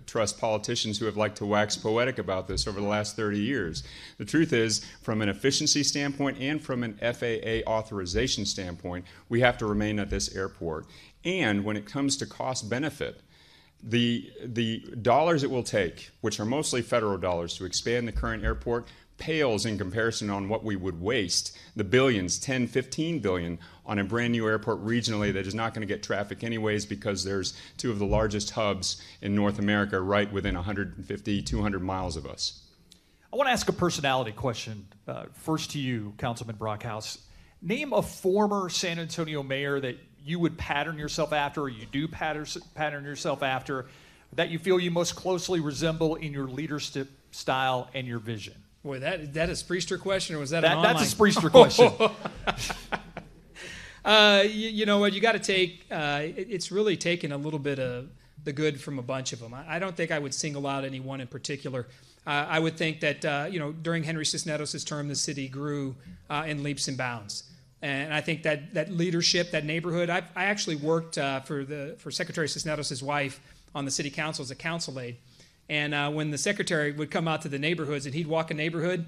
S3: trust politicians who have liked to wax poetic about this over the last 30 years. The truth is, from an efficiency standpoint and from an FAA authorization standpoint, we have to remain at this airport. And when it comes to cost benefit, the dollars it will take, which are mostly federal dollars, to expand the current airport pales in comparison on what we would waste, the billions, 10, 15 billion, on a brand new airport regionally that is not going to get traffic anyways because there's two of the largest hubs in North America right within 150, 200 miles of us.
S1: I want to ask a personality question. First to you, Councilman Brockhouse. Name a former San Antonio mayor that you would pattern yourself after, or you do pattern yourself after, that you feel you most closely resemble in your leadership style and your vision.
S4: Boy, that a Spreester question, or was that an online?
S1: That's a Spreester question.
S4: You know what? You got to take. It's really taken a little bit of the good from a bunch of them. I don't think I would single out any one in particular. I would think that during Henry Cisneros' term, the city grew in leaps and bounds, and I think that leadership, that neighborhood. I actually worked for Secretary Cisneros' wife on the city council as a council aide. And when the secretary would come out to the neighborhoods and he'd walk a neighborhood,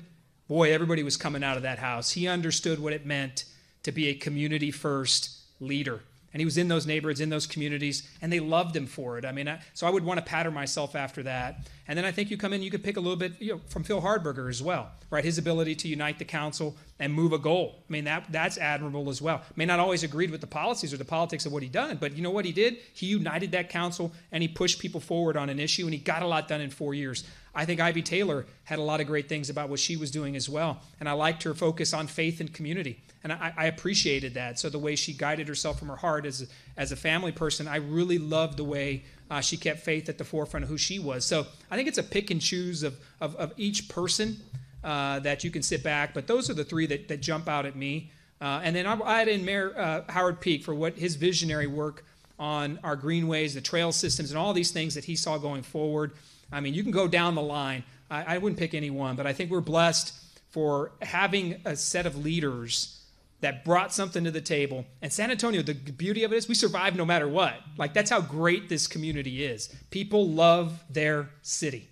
S4: boy, everybody was coming out of that house. He understood what it meant to be a community-first leader. And he was in those neighborhoods, in those communities, and they loved him for it. I mean, so I would want to pattern myself after that. And then I think you come in, you could pick a little bit from Phil Hardberger as well, right? His ability to unite the council and move a goal. I mean, that's admirable as well. May not always agreed with the policies or the politics of what he done, but you know what he did? He united that council, and he pushed people forward on an issue, and he got a lot done in 4 years. I think Ivy Taylor had a lot of great things about what she was doing as well, and I liked her focus on faith and community. And I appreciated that. So the way she guided herself from her heart as a family person, I really loved the way she kept faith at the forefront of who she was. So I think it's a pick and choose of each person that you can sit back. But those are the three that jump out at me. And then I add in Mayor Howard Peak for what his visionary work on our greenways, the trail systems, and all these things that he saw going forward. I mean, you can go down the line. I wouldn't pick any one, but I think we're blessed for having a set of leaders that brought something to the table. And San Antonio, the beauty of it is we survive no matter what. Like, that's how great this community is. People love their city.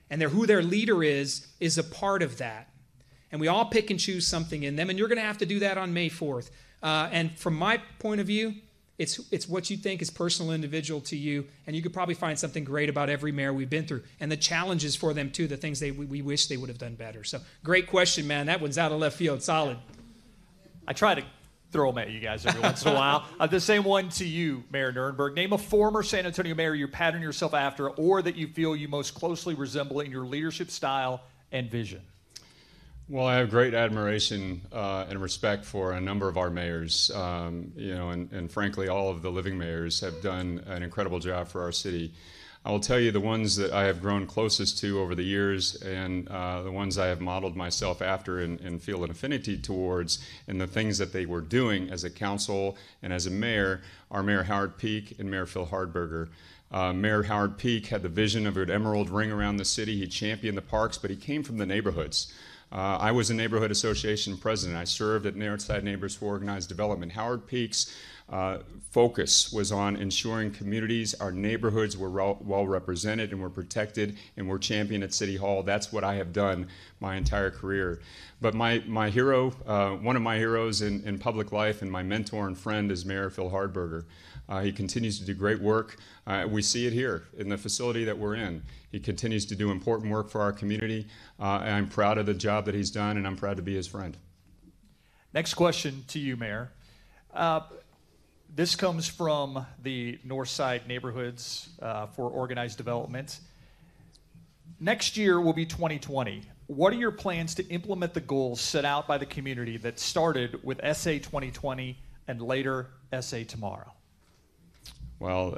S4: And who their leader is a part of that. And we all pick and choose something in them, and you're going to have to do that on May 4th. And from my point of view, it's what you think is personal, individual to you, and you could probably find something great about every mayor we've been through, and the challenges for them, too, the things we wish they would have done better. So, great question, man. That one's out of left field. Solid.
S1: I try to throw them at you guys every once in a while. The same one to you, Mayor Nirenberg. Name a former San Antonio mayor you pattern yourself after, or that you feel you most closely resemble in your leadership style and vision.
S3: Well, I have great admiration and respect for a number of our mayors, and frankly, all of the living mayors have done an incredible job for our city. I will tell you the ones that I have grown closest to over the years, and the ones I have modeled myself after and feel an affinity towards, and the things that they were doing as a council and as a mayor, are Mayor Howard Peak and Mayor Phil Hardberger. Mayor Howard Peak had the vision of an emerald ring around the city. He championed the parks, but he came from the neighborhoods. I was a neighborhood association president. I served at Northside Neighbors for Organized Development. Howard Peak's focus was on ensuring communities, our neighborhoods were well represented and were protected and were championed at City Hall. That's what I have done my entire career. But my hero, one of my heroes in public life and my mentor and friend is Mayor Phil Hardberger. He continues to do great work. We see it here in the facility that we're in. He continues to do important work for our community, and I'm proud of the job that he's done, and I'm proud to be his friend.
S1: Next question to you, Mayor. This comes from the Northside Neighborhoods for Organized Development. Next year will be 2020. What are your plans to implement the goals set out by the community that started with SA 2020 and later SA Tomorrow?
S3: Well,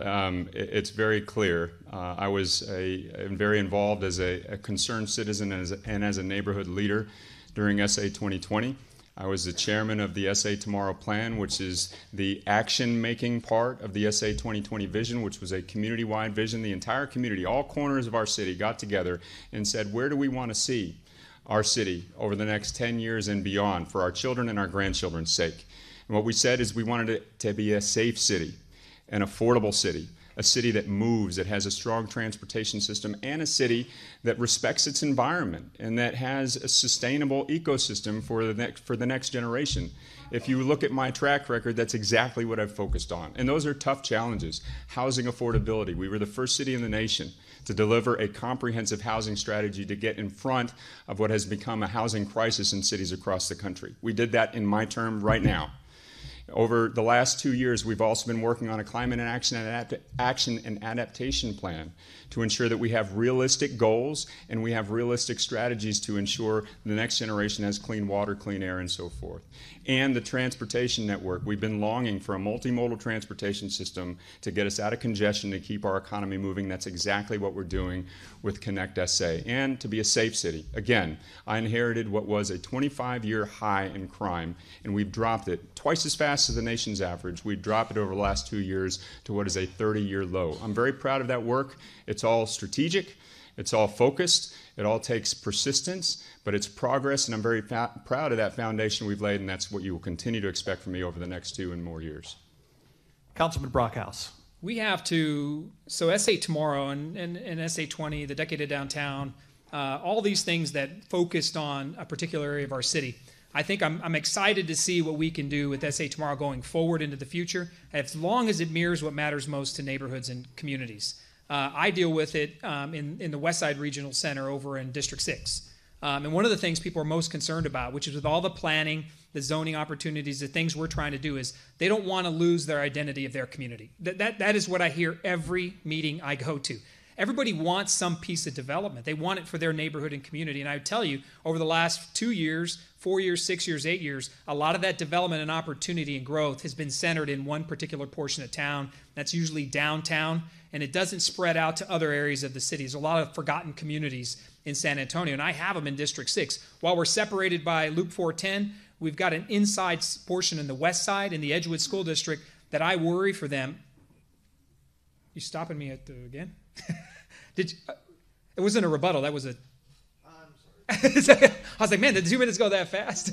S3: it's very clear. I was very involved as a concerned citizen and as a neighborhood leader during SA 2020. I was the chairman of the SA Tomorrow Plan, which is the action-making part of the SA 2020 vision, which was a community-wide vision. The entire community, all corners of our city, got together and said, where do we want to see our city over the next 10 years and beyond for our children and our grandchildren's sake? And what we said is we wanted it to be a safe city, an affordable city, a city that moves, that has a strong transportation system, and a city that respects its environment and that has a sustainable ecosystem for the next generation. If you look at my track record, that's exactly what I've focused on. And those are tough challenges. Housing affordability. We were the first city in the nation to deliver a comprehensive housing strategy to get in front of what has become a housing crisis in cities across the country. We did that in my term right now. Over the last 2 years, we've also been working on a climate and action and adaptation plan to ensure that we have realistic goals and we have realistic strategies to ensure the next generation has clean water, clean air, and so forth. And the transportation network. We've been longing for a multimodal transportation system to get us out of congestion, to keep our economy moving. That's exactly what we're doing with Connect SA. And to be a safe city. Again, I inherited what was a 25-year high in crime, and we've dropped it twice as fast as the nation's average. We've dropped it over the last 2 years to what is a 30-year low. I'm very proud of that work. It's all strategic. It's all focused. It all takes persistence, but it's progress, and I'm very proud of that foundation we've laid, and that's what you will continue to expect from me over the next 2 and more years.
S1: Councilman Brockhouse.
S4: We have to, so SA Tomorrow and SA 20, the Decade of Downtown, all these things that focused on a particular area of our city. I think I'm excited to see what we can do with SA Tomorrow going forward into the future, as long as it mirrors what matters most to neighborhoods and communities. I deal with it in the West Side Regional Center over in District 6. And one of the things people are most concerned about, which is with all the planning, the zoning opportunities, the things we're trying to do, is they don't want to lose their identity of their community. That is what I hear every meeting I go to. Everybody wants some piece of development. They want it for their neighborhood and community. And I tell you, over the last 2 years, 4 years, 6 years, 8 years, a lot of that development and opportunity and growth has been centered in one particular portion of town. That's usually downtown, and it doesn't spread out to other areas of the city. There's a lot of forgotten communities in San Antonio, and I have them in District 6. While we're separated by Loop 410, we've got an inside portion in the west side in the Edgewood School District that I worry for them. You stopping me again? It wasn't a rebuttal. That was a... I'm sorry. I was like, man, did 2 minutes go that fast?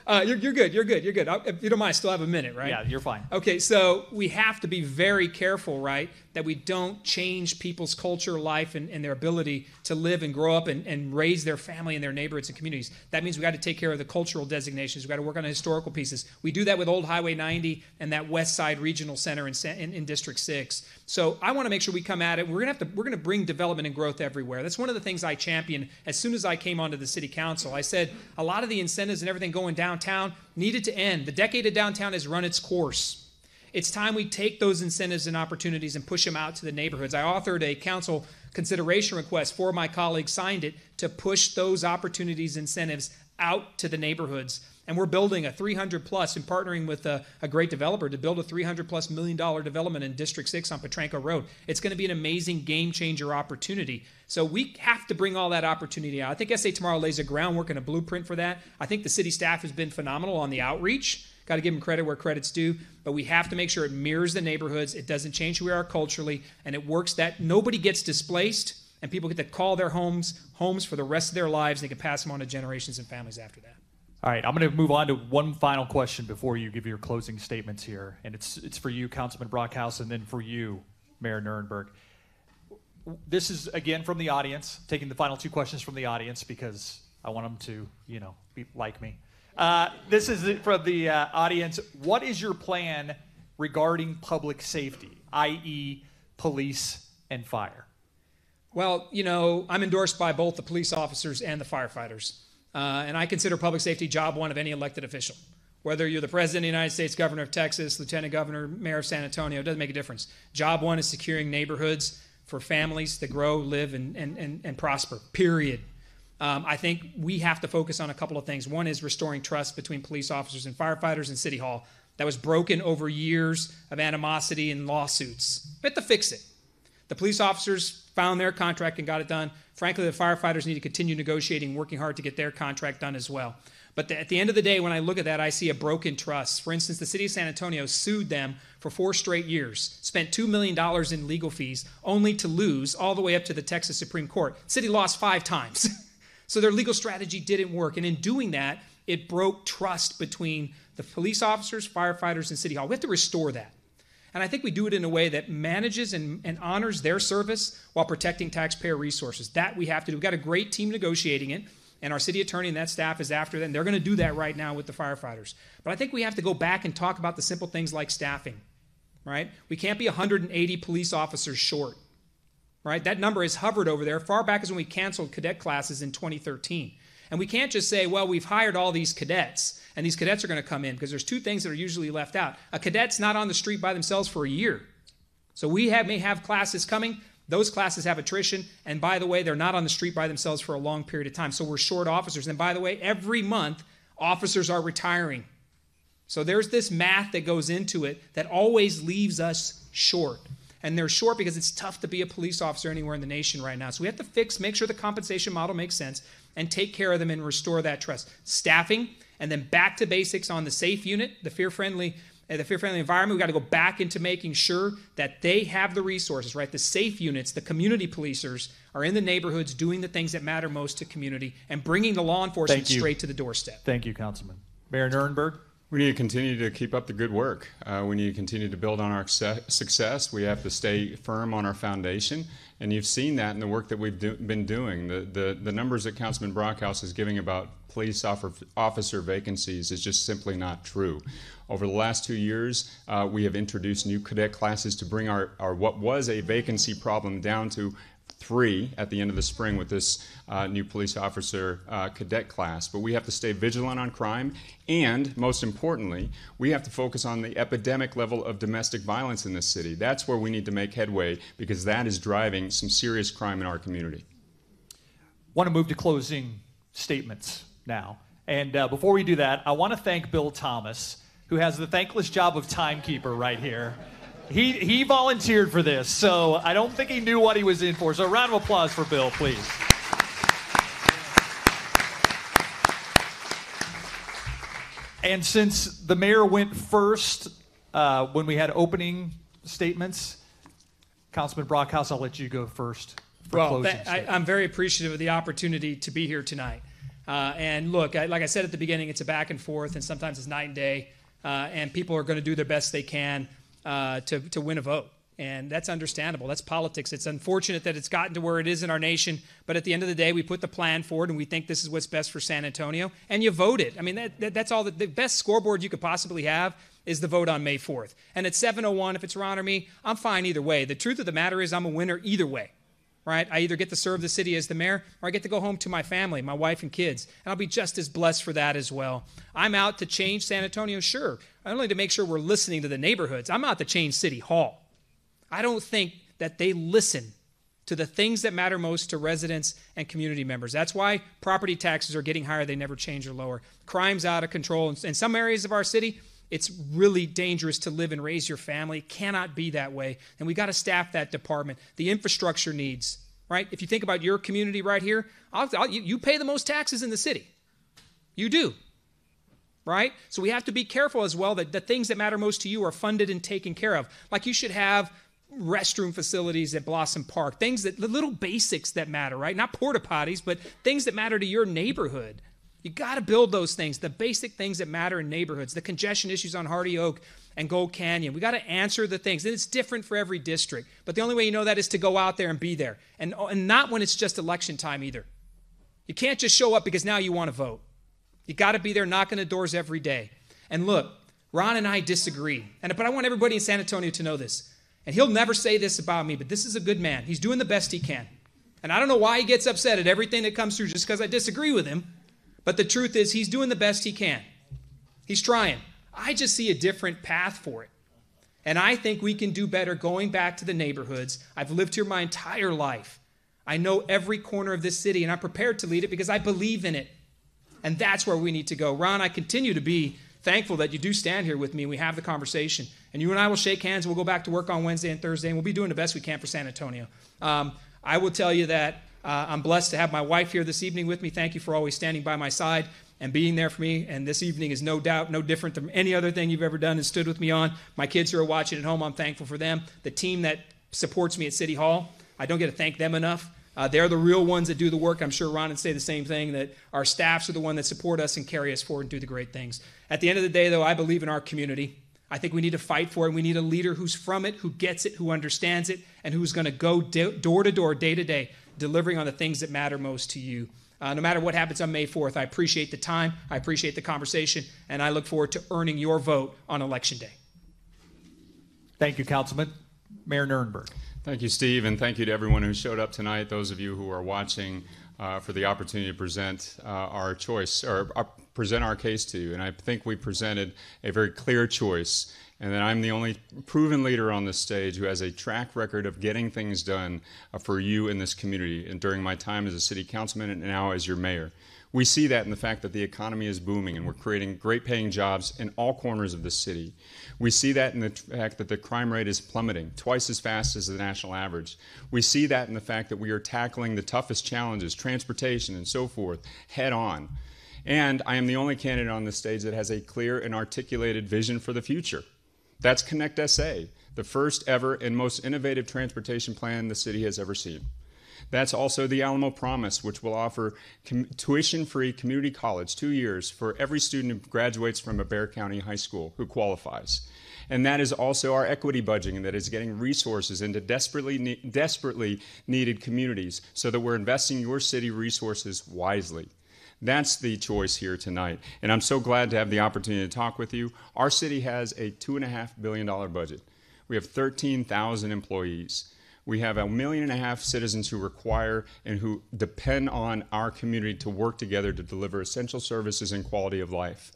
S4: You're good. If you don't mind, I still have a minute, right?
S1: Yeah, you're fine.
S4: Okay, so we have to be very careful, right, that we don't change people's culture, life, and their ability to live and grow up and raise their family and their neighborhoods and communities. That means we got to take care of the cultural designations. We got to work on the historical pieces. We do that with Old Highway 90 and that West Side Regional Center in District 6. So I want to make sure we come at it. We're going to bring development and growth everywhere. That's one of the things I championed as soon as I came onto the city council. I said a lot of the incentives and everything going downtown needed to end. The decade of downtown has run its course. It's time we take those incentives and opportunities and push them out to the neighborhoods. I authored a council consideration request. 4 of my colleagues signed it to push those opportunities, incentives out to the neighborhoods. And we're building a 300 plus and partnering with a great developer to build a $300+ million development in District 6 on Potranco Road. It's going to be an amazing game changer opportunity. So we have to bring all that opportunity out. I think SA Tomorrow lays a groundwork and a blueprint for that. I think the city staff has been phenomenal on the outreach. Got to give them credit where credit's due, but we have to make sure it mirrors the neighborhoods, it doesn't change who we are culturally, and it works that nobody gets displaced, and people get to call their homes for the rest of their lives, and they can pass them on to generations and families after that.
S1: All right, I'm going to move on to one final question before you give your closing statements here, and it's for you, Councilman Brockhouse, and then for you, Mayor Nirenberg. This is, again, from the audience, taking the final 2 questions from the audience because I want them to, be like me. This is from the audience. What is your plan regarding public safety, i.e. police and fire?
S4: Well, you know, I'm endorsed by both the police officers and the firefighters. And I consider public safety job one of any elected official. Whether you're the President of the United States, Governor of Texas, Lieutenant Governor, Mayor of San Antonio, it doesn't make a difference. Job one is securing neighborhoods for families to grow, live, and prosper, period. I think we have to focus on a couple of things. One is restoring trust between police officers and firefighters in City Hall that was broken over years of animosity and lawsuits. We have to fix it. The police officers found their contract and got it done. Frankly, the firefighters need to continue negotiating, working hard to get their contract done as well. But at the end of the day, when I look at that, I see a broken trust. For instance, the city of San Antonio sued them for 4 straight years, spent $2 million in legal fees, only to lose all the way up to the Texas Supreme Court. City lost 5 times. So their legal strategy didn't work. And in doing that, it broke trust between the police officers, firefighters, and City Hall. We have to restore that. And I think we do it in a way that manages and honors their service while protecting taxpayer resources. That we have to do. We've got a great team negotiating it, and our city attorney and that staff is after that, and they're going to do that right now with the firefighters. But I think we have to go back and talk about the simple things like staffing, right? We can't be 180 police officers short, right? That number has hovered over there far back as when we canceled cadet classes in 2013. And we can't just say, well, we've hired all these cadets, and these cadets are going to come in, because there's 2 things that are usually left out. A cadet's not on the street by themselves for a year. So we may have classes coming. Those classes have attrition. And by the way, they're not on the street by themselves for a long period of time. So we're short officers. And by the way, every month, officers are retiring. So there's this math that goes into it that always leaves us short. And they're short because it's tough to be a police officer anywhere in the nation right now. So we have to make sure the compensation model makes sense and take care of them and restore that trust. Staffing, and then back to basics on the safe unit, the fear-friendly environment. We've got to go back into making sure that they have the resources, right? The safe units, the community policers are in the neighborhoods doing the things that matter most to community and bringing the law enforcement straight to the doorstep.
S1: Thank you, Councilman. Mayor Nirenberg?
S3: We need to continue to keep up the good work. We need to continue to build on our success. We have to stay firm on our foundation. And you've seen that in the work that we've been doing. The numbers that Councilman Brockhouse is giving about police officer vacancies is just simply not true. Over the last 2 years, we have introduced new cadet classes to bring our what was a vacancy problem down to 3 at the end of the spring with this new police officer cadet class. But we have to stay vigilant on crime, and most importantly, we have to focus on the epidemic level of domestic violence in this city. That's where we need to make headway, because that is driving some serious crime in our community.
S1: Want to move to closing statements now. And before we do that, I want to thank Bill Thomas, who has the thankless job of timekeeper right here. He volunteered for this, so I don't think he knew what he was in for. So a round of applause for Bill, please. And since the mayor went first when we had opening statements, Councilman Brockhouse, I'll let you go first for closing statements.
S4: I'm very appreciative of the opportunity to be here tonight. And look, like I said at the beginning, it's a back and forth, and sometimes it's night and day, and people are going to do their best they can to win a vote. And that's understandable. That's politics. It's unfortunate that it's gotten to where it is in our nation, but at the end of the day, we put the plan forward, and we think this is what's best for San Antonio, and you voted. I mean, that's all. The best scoreboard you could possibly have is the vote on May 4th. And at 7:01, if it's Ron or me, I'm fine either way. The truth of the matter is I'm a winner either way. Right? I either get to serve the city as the mayor, or I get to go home to my family, my wife and kids, and I'll be just as blessed for that as well. I'm out to change San Antonio, sure, only to make sure we're listening to the neighborhoods. I'm out to change City Hall. I don't think that they listen to the things that matter most to residents and community members. That's why property taxes are getting higher. They never change or lower. Crime's out of control. In some areas of our city, it's really dangerous to live and raise your family. It cannot be that way. And we got to staff that department. The infrastructure needs, right? If you think about your community right here, you pay the most taxes in the city. You do, right? So we have to be careful as well that the things that matter most to you are funded and taken care of. Like you should have restroom facilities at Blossom Park, the little basics that matter, right? Not porta potties, but things that matter to your neighborhood. You got to build those things, the basic things that matter in neighborhoods, the congestion issues on Hardy Oak and Gold Canyon. We got to answer the things. And it's different for every district. But the only way you know that is to go out there and be there. And not when it's just election time either. You can't just show up because now you want to vote. You got to be there knocking the doors every day. And look, Ron and I disagree. But I want everybody in San Antonio to know this. And he'll never say this about me, but this is a good man. He's doing the best he can. And I don't know why he gets upset at everything that comes through just because I disagree with him. But the truth is he's doing the best he can. He's trying. I just see a different path for it. And I think we can do better going back to the neighborhoods. I've lived here my entire life. I know every corner of this city, and I'm prepared to lead it because I believe in it. And that's where we need to go. Ron, I continue to be thankful that you do stand here with me and we have the conversation. And you and I will shake hands. We'll go back to work on Wednesday and Thursday, and we'll be doing the best we can for San Antonio. I will tell you that I'm blessed to have my wife here this evening with me. Thank you for always standing by my side and being there for me. And this evening is no doubt no different than any other thing you've ever done and stood with me on. My kids who are watching at home, I'm thankful for them. The team that supports me at City Hall, I don't get to thank them enough. They're the real ones that do the work. I'm sure Ron would say the same thing, that our staffs are the ones that support us and carry us forward and do the great things. At the end of the day, though, I believe in our community. I think we need to fight for it. We need a leader who's from it, who gets it, who understands it, and who's going to go door to door, day to day, delivering on the things that matter most to you. No matter what happens on May 4th, I appreciate the time, I appreciate the conversation, and I look forward to earning your vote on Election Day.
S1: Thank you, Councilman. Mayor Nirenberg.
S3: Thank you, Steve, and thank you to everyone who showed up tonight, those of you who are watching, for the opportunity to present our choice, or present our case to you. And I think we presented a very clear choice, and that I'm the only proven leader on this stage who has a track record of getting things done for you in this community, and during my time as a city councilman and now as your mayor. We see that in the fact that the economy is booming and we're creating great paying jobs in all corners of the city. We see that in the fact that the crime rate is plummeting twice as fast as the national average. We see that in the fact that we are tackling the toughest challenges, transportation and so forth, head on. And I am the only candidate on this stage that has a clear and articulated vision for the future. That's Connect SA, the first ever and most innovative transportation plan the city has ever seen. That's also the Alamo Promise, which will offer tuition-free community college 2 years for every student who graduates from a Bexar County high school who qualifies. And that is also our equity budgeting that is getting resources into desperately needed communities so that we're investing your city resources wisely. That's the choice here tonight. And I'm so glad to have the opportunity to talk with you. Our city has a $2.5 billion budget. We have 13,000 employees. We have 1.5 million citizens who require and who depend on our community to work together to deliver essential services and quality of life.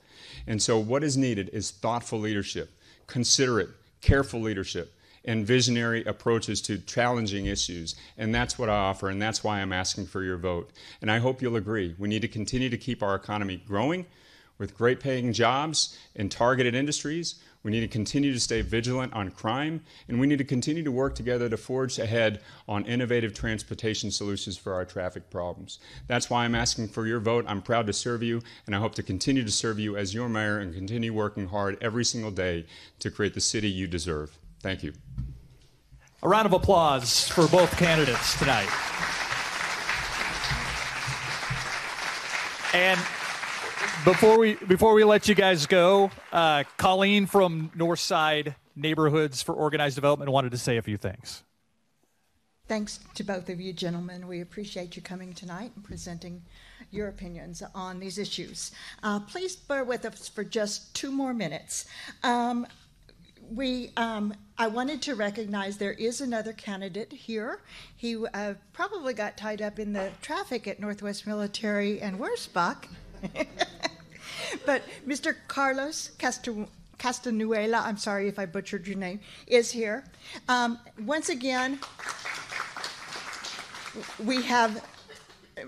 S3: And so what is needed is thoughtful leadership, considerate, careful leadership, and visionary approaches to challenging issues. And that's what I offer, and that's why I'm asking for your vote. And I hope you'll agree. We need to continue to keep our economy growing with great paying jobs in targeted industries. We need to continue to stay vigilant on crime, and we need to continue to work together to forge ahead on innovative transportation solutions for our traffic problems. That's why I'm asking for your vote. I'm proud to serve you, and I hope to continue to serve you as your mayor and continue working hard every single day to create the city you deserve. Thank you.
S1: A round of applause for both candidates tonight. And before we let you guys go, Colleen from Northside Neighborhoods for Organized Development wanted to say a few things.
S2: Thanks to both of you gentlemen. We appreciate you coming tonight and presenting your opinions on these issues. Please bear with us for just 2 more minutes. I wanted to recognize there is another candidate here. He probably got tied up in the traffic at Northwest Military and Wurzbach. But Mr. Carlos Castanuela, I'm sorry if I butchered your name, is here. Once again, we have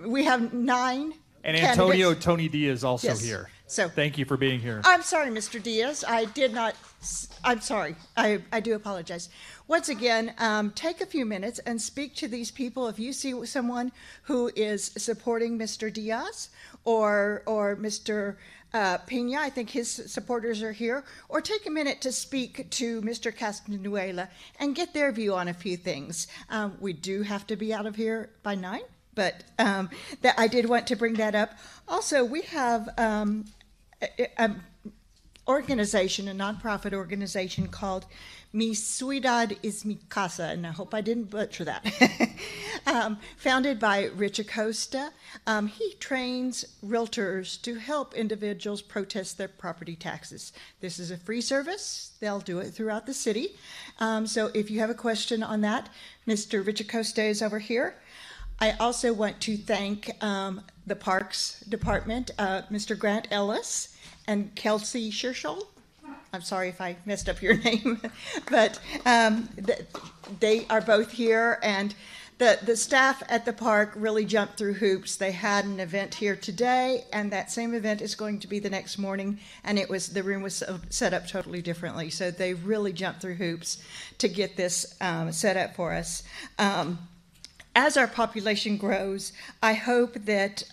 S2: 9
S1: and Antonio
S2: candidates.
S1: Tony Diaz also
S2: Yes.
S1: here.
S2: So
S1: thank you for being here.
S2: I'm sorry, Mr. Diaz. I'm sorry. I do apologize. Once again, take a few minutes and speak to these people. If you see someone who is supporting Mr. Diaz or Mr. Pena, I think his supporters are here, or take a minute to speak to Mr. Castanuela and get their view on a few things. We do have to be out of here by 9, but that I did want to bring that up. Also, we have organization, a nonprofit organization called Mi Ciudad es Mi Casa, and I hope I didn't butcher that. Founded by Rich Acosta, he trains realtors to help individuals protest their property taxes. This is a free service. They'll do it throughout the city. So if you have a question on that, Mr. Rich Acosta is over here. I also want to thank the Parks Department, Mr. Grant Ellis and Kelsey Scherschel. I'm sorry if I messed up your name, but they are both here, and the staff at the park really jumped through hoops. They had an event here today, and that same event is going to be the next morning, and the room was set up totally differently. So they really jumped through hoops to get this set up for us. As our population grows, I hope that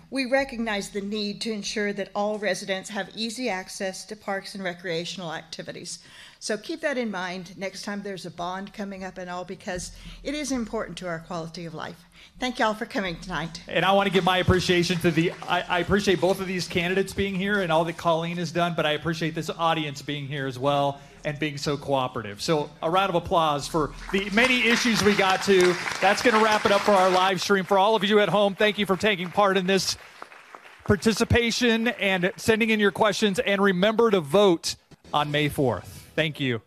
S2: we recognize the need to ensure that all residents have easy access to parks and recreational activities. So keep that in mind next time there's a bond coming up and all, because it is important to our quality of life. Thank y'all for coming tonight.
S1: And I want to give my appreciation to I appreciate both of these candidates being here and all that Colleen has done, but I appreciate this audience being here as well and being so cooperative. So a round of applause for the many issues we got to. That's going to wrap it up for our live stream. For all of you at home, thank you for taking part in this participation and sending in your questions. And remember to vote on May 4th. Thank you.